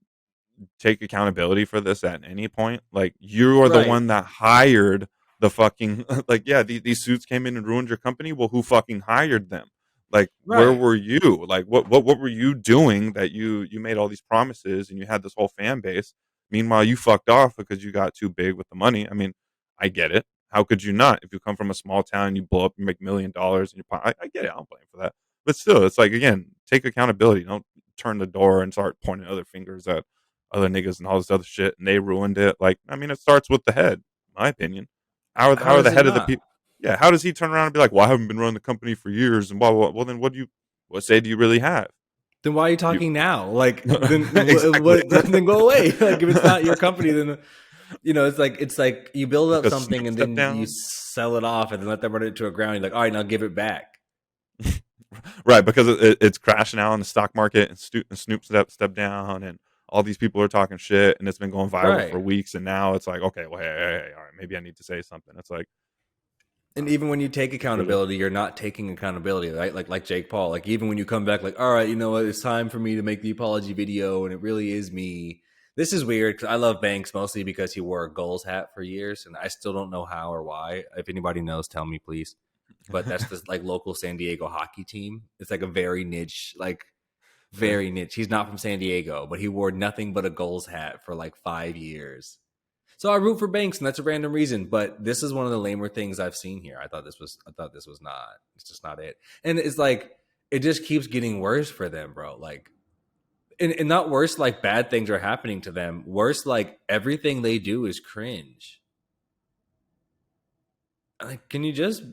take accountability for this at any point? Like, you are the one that hired the fucking, like, yeah, these suits came in and ruined your company. Well, who fucking hired them? Like, where were you? Like, what were you doing that you made all these promises and you had this whole fan base? Meanwhile, you fucked off because you got too big with the money. I mean, I get it. How could you not? If you come from a small town, you blow up, you make $1 million, and I get it. I don't blame for that. But still, it's like, again, take accountability. Don't turn the door and start pointing other fingers at other niggas and all this other shit, and they ruined it. Like, I mean, it starts with the head, in my opinion. How are the head of the people? Yeah, how does he turn around and be like, "Well, I haven't been running the company for years," and blah blah. Well, then what say do you really have? Then why are you talking now? Like, then then go away. Like, if it's not your company, then it's like you build up something and then you sell it off and then let them run it to a ground. You're like, all right, now give it back. Right, because it's crashing out in the stock market, and Snoop step down, and all these people are talking shit, and it's been going viral for weeks, and now it's like, okay, well, hey, all right, maybe I need to say something. It's like, and even when you take accountability, you're not taking accountability, right? Like Jake Paul. Like, even when you come back, like, all right, you know what? It's time for me to make the apology video, and it really is me. This is weird because I love Banks mostly because he wore a Gulls hat for years, and I still don't know how or why. If anybody knows, tell me, please. But that's this like local San Diego hockey team. It's like a very niche, very niche. He's not from San Diego, but he wore nothing but a Gulls hat for like 5 years. So I root for Banks, and that's a random reason. But this is one of the lamer things I've seen here. I thought this was not. It's just not it. And it's like it just keeps getting worse for them, bro. Like, and not worse like bad things are happening to them. Worse like everything they do is cringe. Like, can you just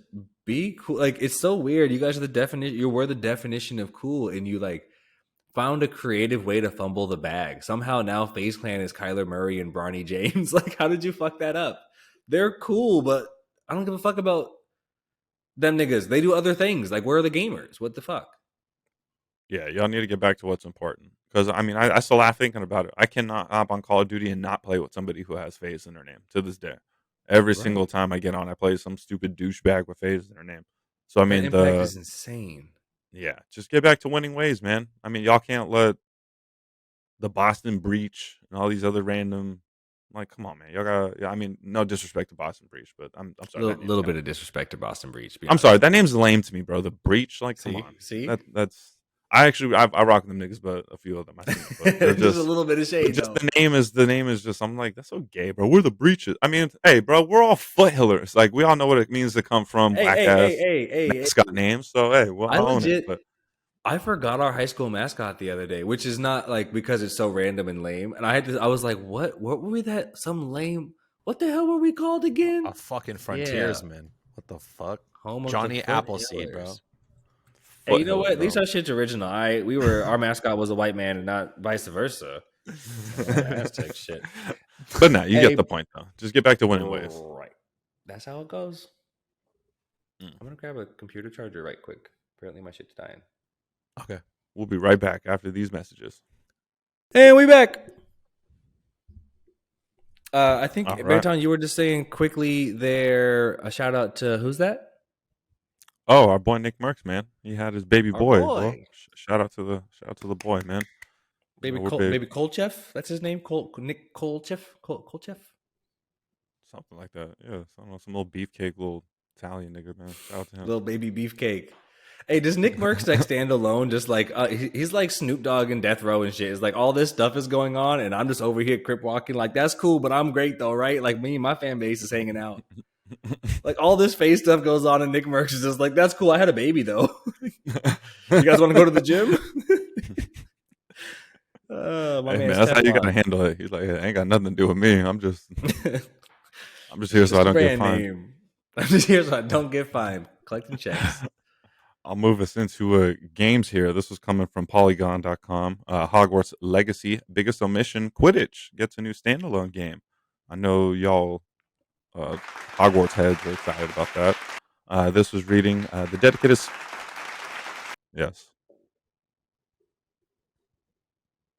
be cool? Like, it's so weird. You guys are the definition. You were the definition of cool, and you like found a creative way to fumble the bag. Somehow now FaZe Clan is Kyler Murray and Bronny James. Like, how did you fuck that up? They're cool, but I don't give a fuck about them niggas. They do other things. Like, where are the gamers? What the fuck? Yeah, y'all need to get back to what's important. Because, I mean, I still laugh thinking about it. I cannot hop on Call of Duty and not play with somebody who has FaZe in their name to this day. Every single time I get on, I play some stupid douchebag with FaZe in their name. So, I mean, the impact is insane. Yeah, just get back to winning ways, man. I mean, y'all can't let the Boston Breach and all these other random, like, come on, man. Y'all got, yeah, I mean, no disrespect to Boston Breach, but I'm sorry. A little bit of disrespect to Boston Breach. I'm sorry, that name's lame to me, bro. The Breach, like, come on. See? That's. I rock them niggas, but a few of them I think. But they're just a little bit of shade. Just the name is just. I'm like, that's so gay, bro. We're the Breaches. I mean, hey, bro, we're all foothillers. Like, we all know what it means to come from black ass mascot names. So hey, well, I own it. But I forgot our high school mascot the other day, which is not like because it's so random and lame. And I was like, what were we that some lame? What the hell were we called again? A fucking frontiersman. What the fuck? Johnny Appleseed, bro. Hey, you know what? At least our shit's original. Our mascot was a white man and not vice versa. Aztec shit. But no, you get the point though. Just get back to winning ways. Right. That's how it goes. Mm. I'm gonna grab a computer charger right quick. Apparently my shit's dying. Okay. We'll be right back after these messages. And we back. I think All right. Berton, you were just saying quickly there. A shout out to who's that? Oh, our boy Nick Merckx, man. He had his baby Our boy. boy. Well, shout out to the boy, man. Baby Kolchev. That's his name. Nick Kolchev. Kolchev. Something like that. Yeah, I don't know, some little beefcake, little Italian nigga, man. Shout out to him. Little baby beefcake. Hey, does Nick Merckx like stand alone? Just like he's like Snoop Dogg and Death Row and shit. It's like all this stuff is going on, and I'm just over here crip walking. Like that's cool, but I'm great though, right? Like me and my fan base is hanging out. Like all this face stuff goes on, and Nick Merckx is just like, that's cool. I had a baby though. You guys want to go to the gym? My man, that's how you gotta handle it. He's like, hey, ain't got nothing to do with me. I'm just here so I don't get fined. I'm just here so I don't get fined. Collecting checks. I'll move us into games here. This was coming from Polygon.com. Hogwarts Legacy, biggest omission, Quidditch gets a new standalone game. I know y'all Hogwarts heads are excited about that. This was reading the dedicated... Yes.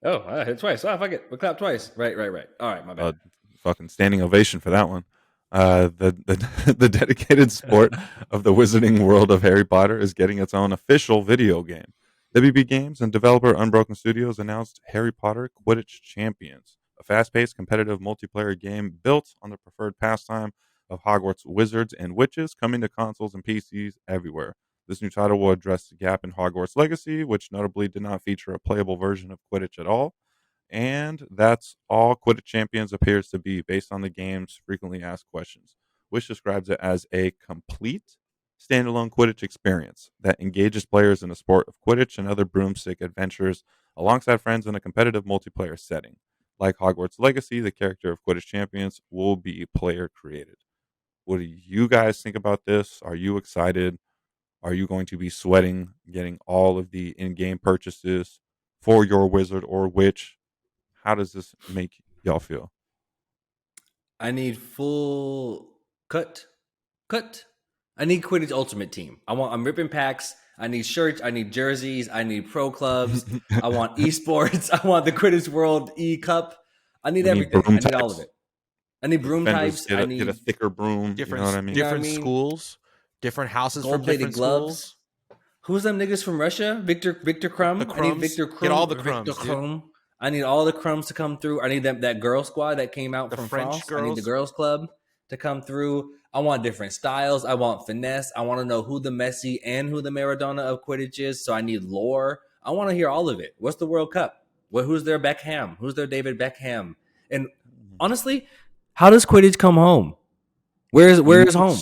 Oh, I hit twice. Oh, fuck it. We clapped twice. Right. All right, my bad. Fucking standing ovation for that one. The dedicated sport of the wizarding world of Harry Potter is getting its own official video game. WB Games and developer Unbroken Studios announced Harry Potter Quidditch Champions, a fast-paced competitive multiplayer game built on the preferred pastime of Hogwarts wizards and witches, coming to consoles and PCs everywhere. This new title will address the gap in Hogwarts Legacy, which notably did not feature a playable version of Quidditch at all. And that's all Quidditch Champions appears to be, based on the game's frequently asked questions, which describes it as a complete standalone Quidditch experience that engages players in the sport of Quidditch and other broomstick adventures alongside friends in a competitive multiplayer setting. Like Hogwarts Legacy, the character of Quidditch Champions will be player created. What do you guys think about this? Are you excited? Are you going to be sweating getting all of the in-game purchases for your wizard or witch? How does this make y'all feel? I need full cut. I need Quidditch Ultimate Team. I'm ripping packs. I need shirts. I need jerseys. I need pro clubs. I want esports. I want the Quidditch World E-Cup. I need everything. I need all of it. I need broom types. I need a thicker broom. Different, you know what I mean? Different schools, different houses from different gloves. Schools. Who's them niggas from Russia? Victor Crumb. The crumbs. I need Victor Crumb. Get all the crumbs. I need all the crumbs to come through. I need that girl squad that came out from France. Girls. I need the girls club to come through. I want different styles. I want finesse. I want to know who the Messi and who the Maradona of Quidditch is. So I need lore. I want to hear all of it. What's the World Cup? Who's their Beckham? Who's their David Beckham? And honestly, how does Quidditch come home? Where is home?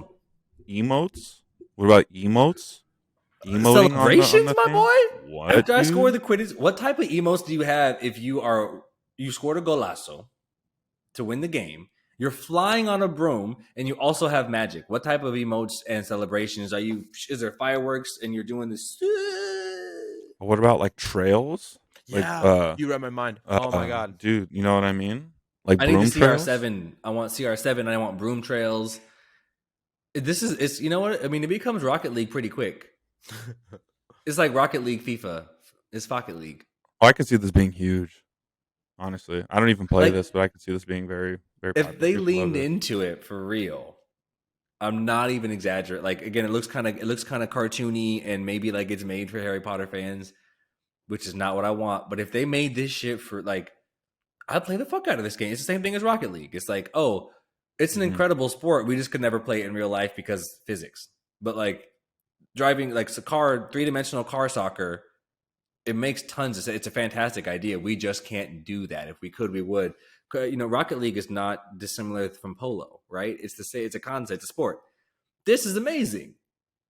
Emotes? What about emotes? Emoting celebrations, on my boy. What? After I score the Quidditch, what type of emotes do you have if you scored a golazo to win the game? You're flying on a broom and you also have magic. What type of emotes and celebrations are you? Is there fireworks and you're doing this? What about like trails? Yeah, like, you read my mind. Oh my god, dude! You know what I mean? Like I broom need the trails? CR7. I want CR7 and I want broom trails. It's you know what I mean. It becomes Rocket League pretty quick. It's like Rocket League FIFA. It's Pocket League. Oh, I can see this being huge. Honestly, I don't even play this, but I can see this being very, very popular. If they leaned into it for real, I'm not even exaggerating. Like again, it looks kind of cartoony and maybe like it's made for Harry Potter fans, which is not what I want. But if they made this shit for like, I'd play the fuck out of this game. It's the same thing as Rocket League. It's like, oh, it's an incredible sport. We just could never play it in real life because physics. But like driving like a car, 3-dimensional car soccer, it makes tons of sense. It's a fantastic idea. We just can't do that. If we could, we would. You know, Rocket League is not dissimilar from polo, right? It's a concept, it's a sport. This is amazing.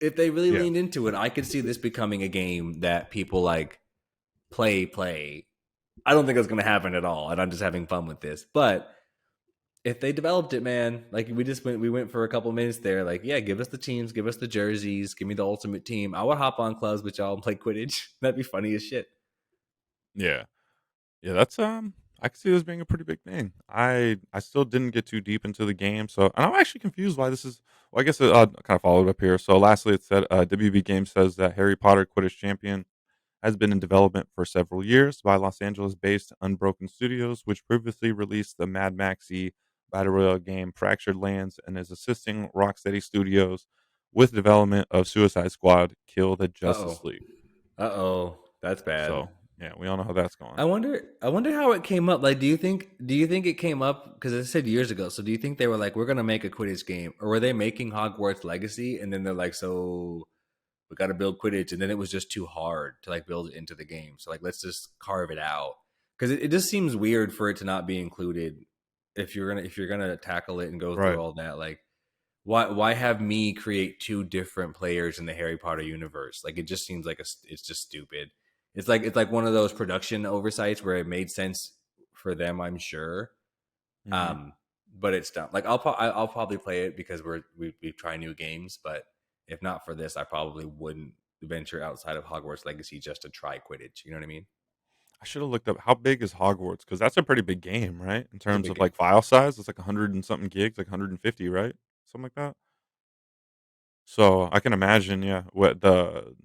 If they really leaned into it, I could see this becoming a game that people like play. I don't think it's going to happen at all, and I'm just having fun with this. But if they developed it, man, like we went for a couple minutes there. Like, yeah, give us the teams, give us the jerseys, give me the ultimate team. I would hop on clubs with y'all and play Quidditch. That'd be funny as shit. Yeah. That's I I can see this being a pretty big thing. I still didn't get too deep into the game, so and I'm actually confused why this is. Well, I guess I'll kind of follow it up here. So, lastly, it said WB Games says that Harry Potter Quidditch Champion has been in development for several years by Los Angeles-based Unbroken Studios, which previously released the Mad Maxi Battle Royale game Fractured Lands, and is assisting Rocksteady Studios with development of Suicide Squad: Kill the Justice Uh-oh. League. Uh-oh. That's bad. So, yeah, we all know how that's going. I wonder how it came up. Like, do you think it came up because it said years ago? So do you think they were like, we're gonna make a Quidditch game, or were they making Hogwarts Legacy, and then they're like, so we got to build Quidditch, and then it was just too hard to like build it into the game. So like, let's just carve it out because it just seems weird for it to not be included if you're gonna tackle it and go through Right. all that. Like, why have me create two different players in the Harry Potter universe? Like, it just seems like it's just stupid. It's like one of those production oversights where it made sense for them, I'm sure. Mhm. Um, but it's dumb. Like, I'll probably play it because we try new games, but if not for this, I probably wouldn't venture outside of Hogwarts Legacy just to try Quidditch. You know what I mean? I should have looked up how big is Hogwarts because that's a pretty big game, right? In It's a terms big of game. like file size, it's like 100 and something gigs, like 150, right? Something like that. So I can imagine, yeah, what the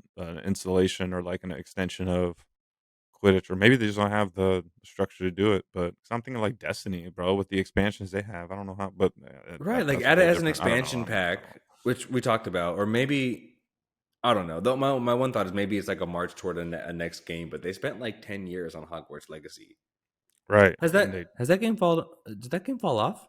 installation or like an extension of Quidditch, or maybe they just don't have the structure to do it. But 'cause I'm thinking like Destiny, bro, with the expansions they have. I don't know how, but Right, like that's a add it whole as an different. I don't know. expansion pack, which we talked about, or maybe I don't know. Though my one thought is maybe it's like a march toward a next game, but they spent like 10 years on Hogwarts Legacy. Right, Has and that they has that game fall? Did that game fall off?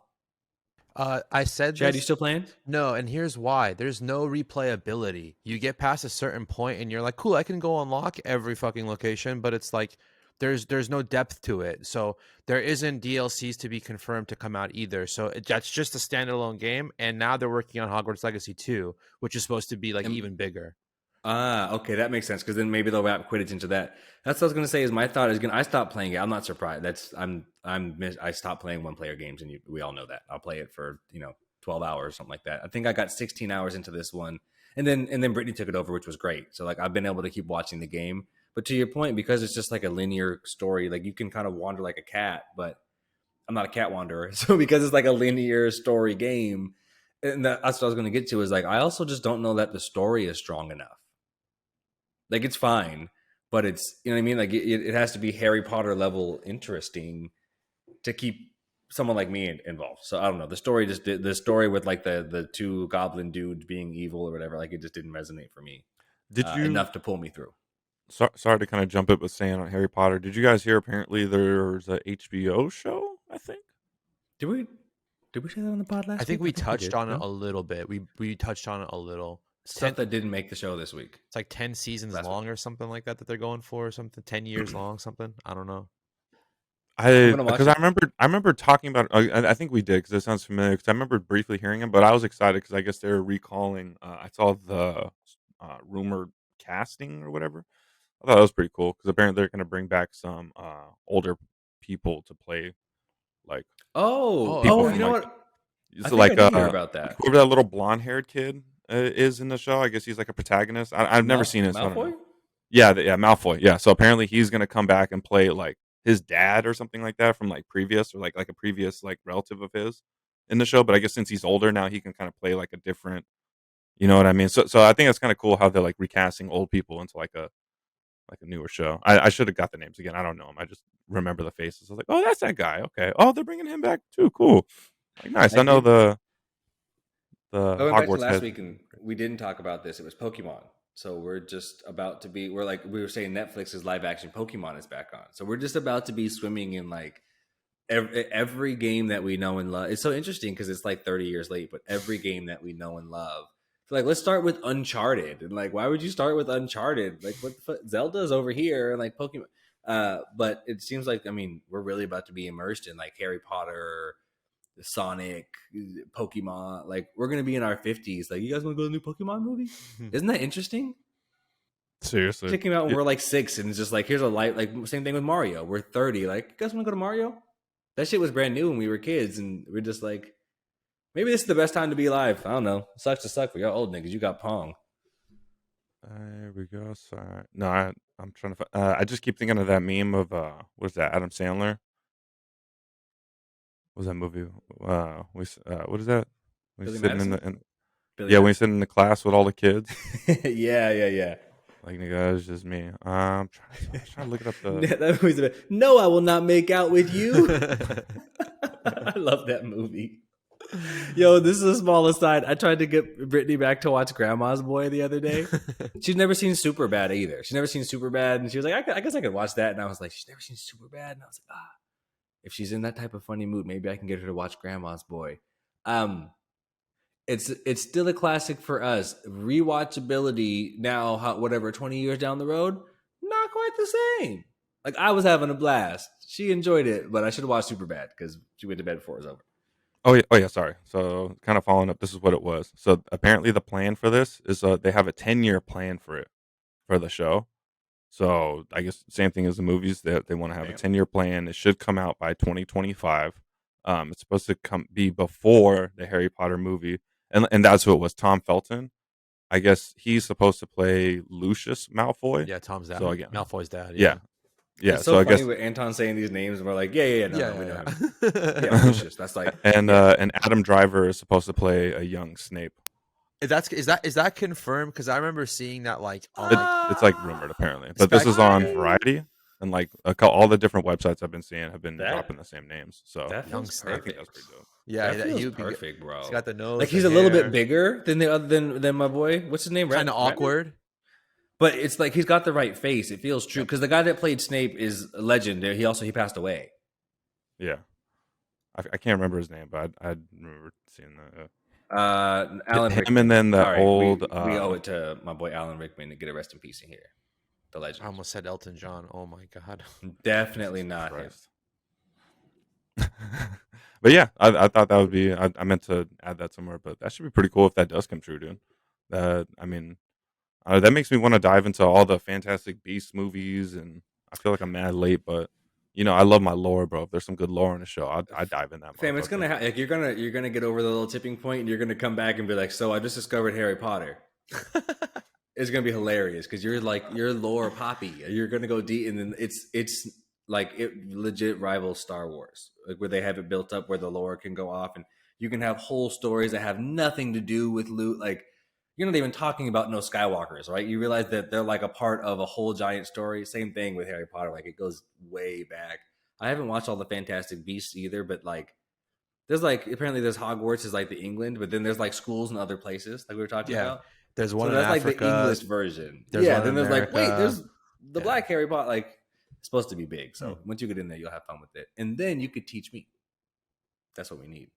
I said Chad, you this. still playing? No, and here's why. There's no replayability. You get past a certain point and you're like, cool, I can go unlock every fucking location, but it's like there's no depth to it. So there isn't DLCs to be confirmed to come out either. So that's just a standalone game. And now they're working on Hogwarts Legacy 2, which is supposed to be like And even bigger. Okay, that makes sense because then maybe they'll wrap Quidditch into that. That's what I was gonna say. Is my thought is gonna I stopped playing it. I'm not surprised. I stopped playing one player games, and we all know that. I'll play it for 12 hours, something like that. I think I got 16 hours into this one, and then Brittany took it over, which was great. So like I've been able to keep watching the game. But to your point, because it's just like a linear story, like you can kind of wander like a cat, but I'm not a cat wanderer. So because it's like a linear story game, and that's what I was going to get to is like I also just don't know that the story is strong enough. Like it's fine, but it's you know what I mean. Like it has to be Harry Potter level interesting to keep someone like me involved. So I don't know. The story with like the two goblin dudes being evil or whatever. Like it just didn't resonate for me did you. enough to pull me through. Sorry to kind of jump it, but saying on Harry Potter, did you guys hear? Apparently, there's a HBO show. I think. Did we did we say that on the pod I last think week? I we think we touched did. on it No a little bit. We touched on it a little. stuff that didn't make the show this week. It's like 10 seasons Last week. long or something like that they're going for or something. 10 years long, something. I don't know. I'm I gonna watch because I it. remember I remember talking about I think we did because it sounds familiar because I remember briefly hearing it, but I was excited because I guess they're recalling. I saw the rumored casting or whatever. I thought that was pretty cool because apparently they're going to bring back some older people to play like Oh, Oh, people oh, you from know okay. like what? I it's think I like did hear about like that. whoever that little blonde haired kid is in the show. I guess he's like a protagonist. I've never seen it, so I don't Malfoy? know. Yeah, yeah, Malfoy. Yeah, so apparently he's gonna come back and play like his dad or something like that from like previous or like a previous like relative of his in the show. But I guess since he's older now, he can kind of play like a different. You know what I mean? So I think it's kind of cool how they're like recasting old people into like a newer show. I should have got the names again. I don't know them. I just remember the faces. I was like, oh, that's that guy. Okay. Oh, they're bringing him back too. Cool. Like nice. I I know did. the Going back to Hogwarts last head. week, and we didn't talk about this. It was Pokemon. So we're just about to be. We're like we were saying, Netflix's live action Pokemon is back on. So we're just about to be swimming in like every game that we know and love. It's so interesting because it's like 30 years late, but every game that we know and love. So like, let's start with Uncharted. And like, why would you start with Uncharted? Like, what the fuck? Zelda's over here, and like Pokemon. But it seems like we're really about to be immersed in like Harry Potter, Sonic, Pokemon. Like we're gonna be in our 50s. Like, you guys want to go to the new Pokemon movie? Isn't that interesting? Seriously. It came out when Yeah. we're like 6, and it's just like here's a light. Like same thing with Mario. We're 30. Like, you guys want to go to Mario? That shit was brand new when we were kids, and we're just like, maybe this is the best time to be alive. I don't know. Sucks to suck for y'all old niggas. You got Pong. There we go. Sorry. No, I'm trying to. I just keep thinking of that meme of what's that? Adam Sandler. was that movie? What is that? When Billy he's sitting Madison? Billy when Madison? he's sitting in the class with all the kids. Yeah. Like, nigga, it's just me. I was trying to look it up. That movie's no, I will not make out with you. I love that movie. Yo, this is a small aside. I tried to get Brittany back to watch Grandma's Boy the other day. She's never seen Superbad either. She's never seen Superbad, and she was like, I guess I could watch that. And I was like, she's never seen Superbad, and I was like, if she's in that type of funny mood, maybe I can get her to watch Grandma's Boy. It's still a classic for us. Rewatchability now, whatever, 20 years down the road, not quite the same. Like, I was having a blast. She enjoyed it, but I should have watched Superbad because she went to bed before it was over. Oh yeah, sorry. So kind of following up, this is what it was. So apparently the plan for this is they have a 10-year plan for it, for the show. So I guess same thing as the movies, that they want to have a 10-year plan. It should come out by 2025. It's supposed to be before the Harry Potter movie, and that's who it was. Tom Felton. I guess he's supposed to play Lucius Malfoy. Yeah, Tom's dad. So again, Malfoy's dad. Yeah. It's so, funny with Anton saying these names, and we're like, yeah, Lucius. That's like, and Adam Driver is supposed to play a young Snape. Is that confirmed? Because I remember seeing that like it's like rumored apparently, but this is on Variety, and like all the different websites I've been seeing have been dropping the same names. So that young Snape, I think that's pretty dope. Yeah, that feels perfect, bro. He's got the nose. Like, he's a little bit bigger than the other than my boy. What's his name? Kind of awkward. But it's like he's got the right face. It feels true because the guy that played Snape is a legend. He passed away. Yeah, I can't remember his name, but I remember seeing that. Alan him Rickman. And then the old. We owe it to my boy Alan Rickman to get a rest in peace in here. The legend. I almost said Elton John. Oh my god. Definitely not him. But yeah, I thought that would be. I meant to add that somewhere, but that should be pretty cool if that does come true, dude. I mean. That makes me want to dive into all the Fantastic Beasts movies, and I feel like I'm mad late, but I love my lore, bro. If there's some good lore in the show, I dive in that. Fam, it's gonna like you're gonna get over the little tipping point, and you're gonna come back and be like, "So I just discovered Harry Potter." It's gonna be hilarious because you're like your lore poppy. You're gonna go deep, and then it's like it legit rivals Star Wars, like where they have it built up where the lore can go off, and you can have whole stories that have nothing to do with loot, like. You're not even talking about no Skywalkers, right? You realize that they're like a part of a whole giant story. Same thing with Harry Potter. Like, it goes way back. I haven't watched all the Fantastic Beasts either, but like, apparently there's Hogwarts is like the England, but then there's like schools in other places, like we were talking about. There's one in that's Africa. Like the English version. Then there's like, wait, there's the Black Harry Potter. Like, it's supposed to be big. So once you get in there, you'll have fun with it, and then you could teach me. That's what we need.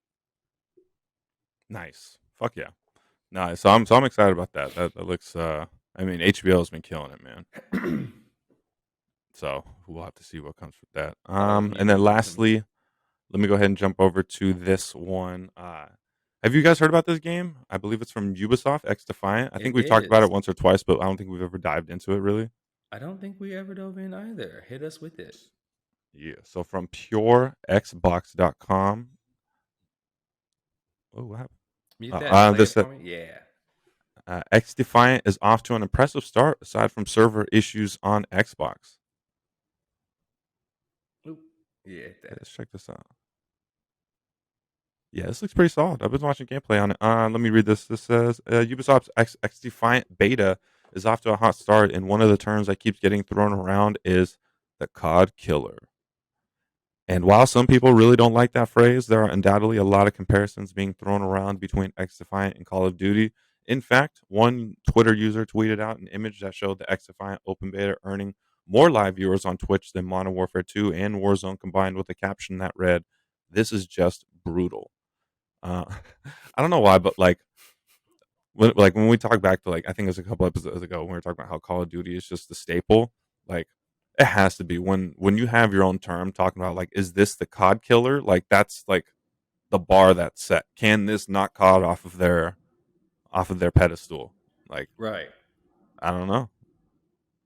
Nice. Fuck yeah. Nice. So I'm excited about that. That looks. I mean, HBO has been killing it, man. So we'll have to see what comes with that. And then lastly, let me go ahead and jump over to this one. Have you guys heard about this game? I believe it's from Ubisoft, X Defiant. I think we've talked about it once or twice, but I don't think we've ever dived into it really. I don't think we ever dove in either. Hit us with it. Yeah. So from purexbox.com. Oh, what happened? X Defiant is off to an impressive start aside from server issues on Xbox. Yeah, let's check this out. Yeah, this looks pretty solid. I've been watching gameplay on it. Let me read this. This says Ubisoft's X Defiant beta is off to a hot start, and one of the terms that keeps getting thrown around is the COD killer. And while some people really don't like that phrase, there are undoubtedly a lot of comparisons being thrown around between X Defiant and Call of Duty. In fact, one Twitter user tweeted out an image that showed the X Defiant open beta earning more live viewers on Twitch than Modern Warfare 2 and Warzone combined, with a caption that read, "This is just brutal." I don't know why, but like when we talk back to, like, I think it was a couple episodes ago when we were talking about how Call of Duty is just the staple, like, it has to be when you have your own term talking about, like, is this the COD killer? Like, that's like the bar that's set. Can this knock COD off of their pedestal? Like, right. I don't know.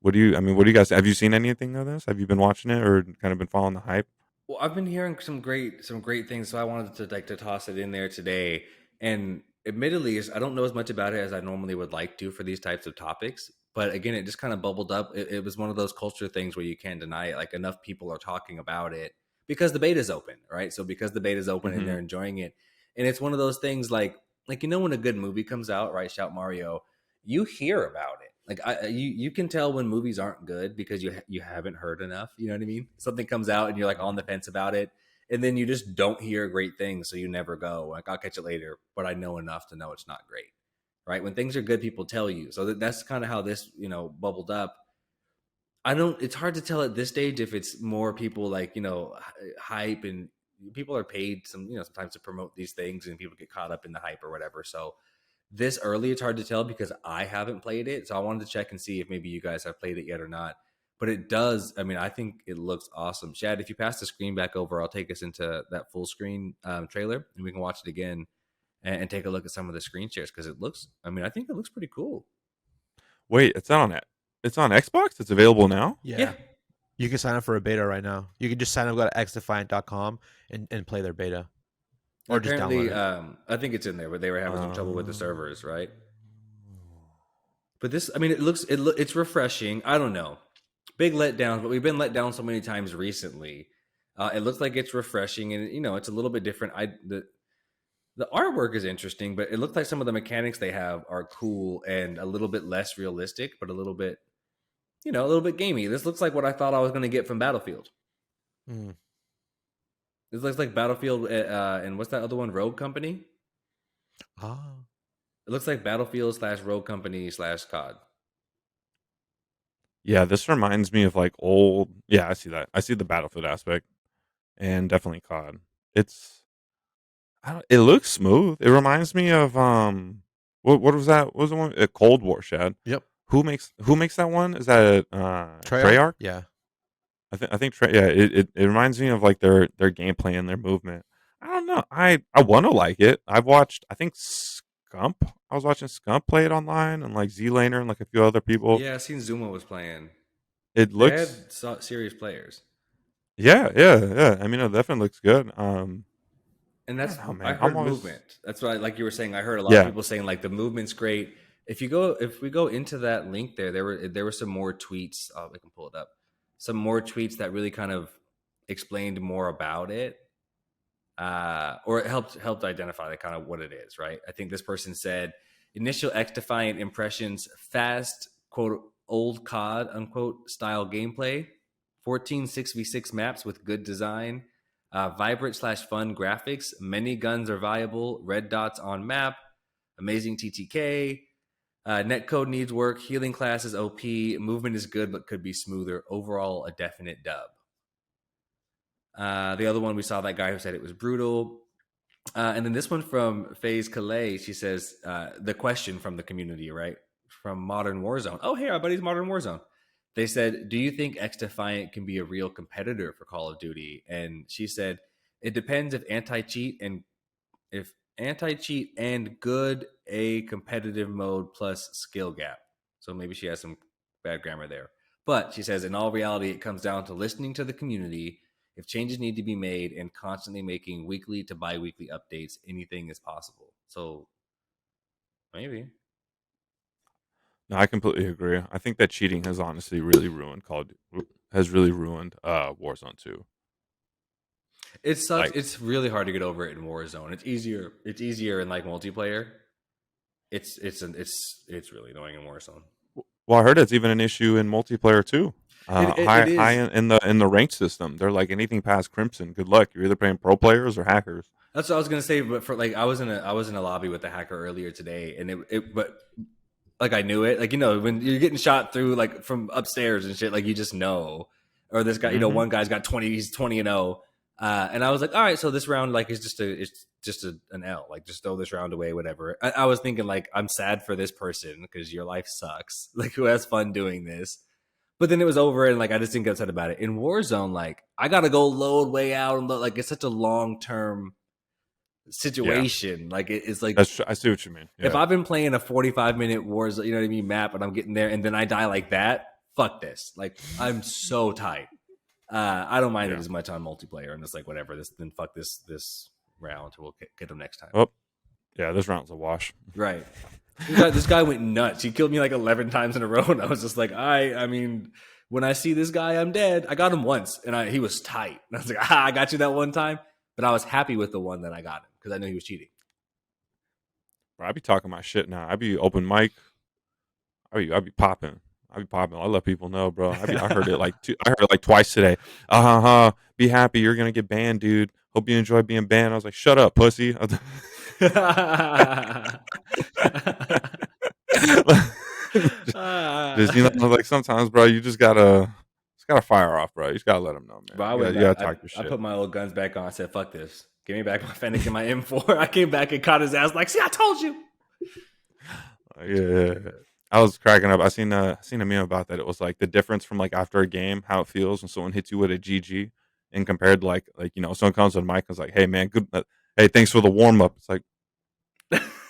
What do you guys, have you seen anything of this? Have you been watching it or kind of been following the hype? Well, I've been hearing some great things, so I wanted to toss it in there today. And admittedly, I don't know as much about it as I normally would like to for these types of topics. But again, it just kind of bubbled up. It was one of those culture things where you can't deny it. Like, enough people are talking about it. because the beta's open, right? So because the beta's open and they're enjoying it, and it's one of those things like when a good movie comes out, right? Shout Mario, you hear about it. Like you can tell when movies aren't good because you haven't heard enough. You know what I mean? Something comes out and you're like on the fence about it, and then you just don't hear great things, so you never go. Like I'll catch it later, but I know enough to know it's not great, right? When things are good, people tell you. So that's kind of how this bubbled up. It's hard to tell at this stage if it's more people like hype, and people are paid sometimes to promote these things, and people get caught up in the hype or whatever. So this early, it's hard to tell because I haven't played it. So I wanted to check and see if maybe you guys have played it yet or not. But it does. I mean, I think it looks awesome. Shad, if you pass the screen back over, I'll take us into that full screen trailer, and we can watch it again and take a look at some of the screen shares because it looks. I mean, I think it looks pretty cool. Wait, it's not on it. It's on Xbox. It's available now. Yeah. You can sign up for a beta right now. You can just sign up, go to xdefiant.com and play their beta. Or apparently, just download it. I think it's in there, but they were having some trouble with the servers, right? But this, I mean, it's refreshing. I don't know. Big letdown, but we've been let down so many times recently. It looks like it's refreshing, and it's a little bit different. The artwork is interesting, but it looks like some of the mechanics they have are cool and a little bit less realistic, but a little bit, a little bit gamey. This looks like what I thought I was going to get from Battlefield. This looks like Battlefield and what's that other one? Rogue Company? It looks like Battlefield / Rogue Company / COD. Yeah, this reminds me of like old. Yeah, I see that. I see the Battlefield aspect, and definitely COD. It looks smooth. It reminds me of what was that? What was the one? Cold War, Shad. Yep. Who makes that one? Is that Treyarch? Yeah. I think it reminds me of like their gameplay and their movement. I don't know. I want to like it. I've watched, I think Scump. I was watching Scump play it online, and like Z-Laner and like a few other people. Yeah, I seen Zuma was playing. It looks, they had serious players. Yeah. I mean, it definitely looks good. And that's I heard movement. That's what like you were saying. I heard a lot of people saying like the movement's great. If we go into that link there were some more tweets. I can pull it up. Some more tweets that really kind of explained more about it, or it helped identify the kind of what it is. Right. I think this person said initial XDefiant impressions, fast quote old COD unquote style gameplay, 14 6v6 maps with good design. Vibrant / fun graphics. Many guns are viable. Red dots on map. Amazing TTK. Netcode needs work. Healing class is OP. Movement is good, but could be smoother. Overall, a definite dub. The other one, we saw that guy who said it was brutal. And then this one from Faze Calais, she says, the question from the community, right? From Modern Warzone. Oh, hey, our buddies Modern Warzone. They said, do you think XDefiant can be a real competitor for Call of Duty? And she said, it depends if anti-cheat and good a competitive mode plus skill gap. So maybe she has some bad grammar there. But she says, in all reality, it comes down to listening to the community. If changes need to be made and constantly making weekly to bi-weekly updates, anything is possible. So maybe. No, I completely agree. I think that cheating has honestly really ruined Warzone 2. It sucks. It's really hard to get over it in Warzone. It's easier in like multiplayer. It's really annoying in Warzone. Well, I heard it's even an issue in multiplayer too. High in the ranked system. They're like anything past Crimson. Good luck. You're either playing pro players or hackers. That's what I was gonna say. But for like, I was in a lobby with a hacker earlier today, and but like I knew it. Like when you're getting shot through like from upstairs and shit, like you just know. Or this guy, one guy's got 20. He's 20-0. And I was like, all right, so this round like is just an L. Like just throw this round away, whatever. I was thinking like I'm sad for this person because your life sucks. Like who has fun doing this? But then it was over and like I just didn't get upset about it. In Warzone, like I gotta go load way out and like it's such a long-term situation. Like it's like I see what you mean. Yeah. If I've been playing a 45-minute Warzone, you know what I mean, map, and I'm getting there and then I die like that, fuck this. Like I'm so tight. I don't mind it as much on multiplayer, and it's like whatever. Then fuck this round. We'll get them next time. Oh, yeah, this round's a wash. Right. This guy went nuts. He killed me like 11 times in a row, and I was just like, I mean, when I see this guy, I'm dead. I got him once, and he was tight. And I was like, I got you that one time. But I was happy with the one that I got him because I knew he was cheating. Bro, I be talking my shit now. I be open mic. I be popping. I let people know, bro. I heard it like twice today. Be happy. You're gonna get banned, dude. Hope you enjoy being banned. I was like, shut up, pussy. Just, like sometimes, bro, you just gotta fire off, bro. You just gotta let them know, man. Bro, you gotta talk your shit. I put my old guns back on. I said, fuck this. Give me back my Fennec and my M4. I came back and caught his ass like, see, I told you. Yeah. I was cracking up. I seen a meme about that. It was like the difference from like after a game, how it feels when someone hits you with a GG, and compared to like someone comes on mic and is like, "Hey man, good. Hey, thanks for the warm up." It's like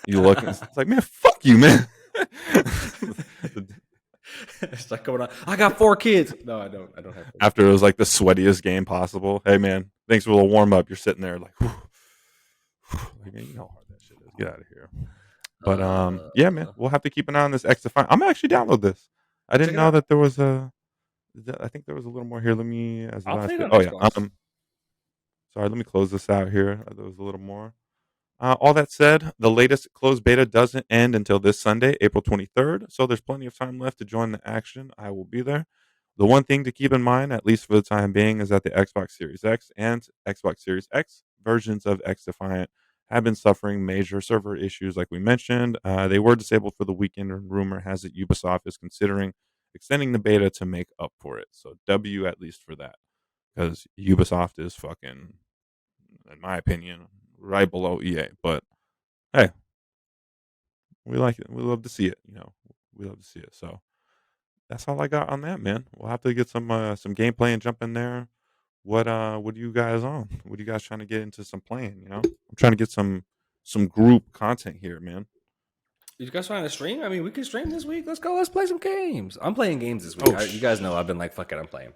you look, and it's like, man, fuck you, man. It's like going on. I got 4 kids. No, I don't have 4 After it was like the sweatiest game possible. Hey man, thanks for the warm up. You're sitting there like, like, man, you know how hard that shit is. Get out of here. But yeah, man, we'll have to keep an eye on this X-Defiant. I'm gonna actually download this. I didn't know that there was I think there was a little more here. Let me sorry, let me close this out here. There was a little more. All that said, the latest closed beta doesn't end until this Sunday, April 23rd. So there's plenty of time left to join the action. I will be there. The one thing to keep in mind, at least for the time being, is that the Xbox Series X and Xbox Series X versions of X-Defiant have been suffering major server issues, like we mentioned. They were disabled for the weekend, and rumor has it Ubisoft is considering extending the beta to make up for it. So W at least for that, because Ubisoft is fucking, in my opinion, right below EA. But hey, we like it. We love to see it. We love to see it. So that's all I got on that, man. We'll have to get some gameplay and jump in there. What are you guys on? What are you guys trying to get into some playing? I'm trying to get some group content here, man. You guys trying to stream? I mean, we can stream this week. Let's go. Let's play some games. I'm playing games this week. You guys know I've been like, fuck it, I'm playing.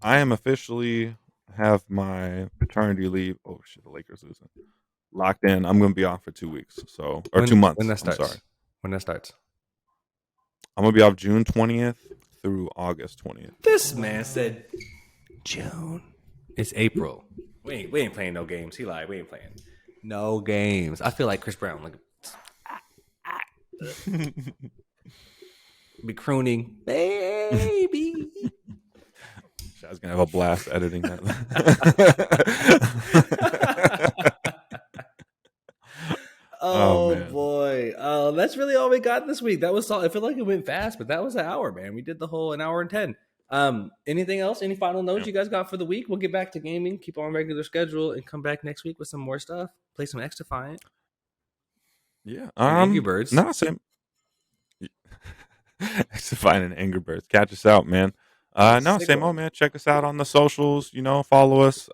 I am officially have my paternity leave. Oh shit, the Lakers losing. Locked in. I'm gonna be off for 2 weeks, 2 months. When that starts? I'm sorry. When that starts? I'm gonna be off June 20th through August 20th. This man said June. It's April. We ain't playing no games. He lied. We ain't playing no games. I feel like Chris Brown. Like, be crooning, baby. I was gonna have a blast editing that. Oh boy. That's really all we got this week. That was all. I feel like it went fast, but that was an hour, man. We did the whole 1 hour and 10. Anything else? Any final notes you guys got for the week? We'll get back to gaming, keep on regular schedule, and come back next week with some more stuff. Play some X-Defiant. Yeah. Angry Birds. No, same. X-Defiant and Angry Birds. Catch us out, man. No, same old, man. Check us out on the socials. Follow us.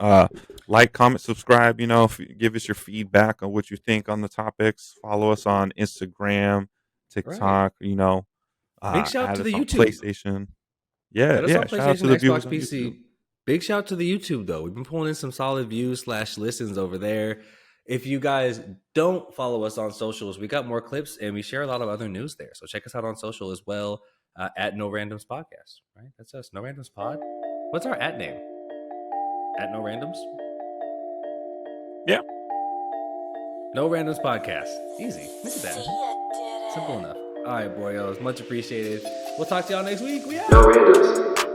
Like, comment, subscribe. Give us your feedback on what you think on the topics. Follow us on Instagram, TikTok. Right. Big shout to the YouTube, PlayStation. Yeah. Shout out to the Xbox, PC. Big shout to the YouTube though. We've been pulling in some solid views / listens over there. If you guys don't follow us on socials, we got more clips and we share a lot of other news there. So check us out on social as well. At No Randoms Podcast, right? That's us. No Randoms Pod. What's our at name? At No Randoms? Yeah. No Randoms Podcast. Easy. Look at that. Simple enough. All right, boyos. Much appreciated. We'll talk to y'all next week. We out. No Randoms.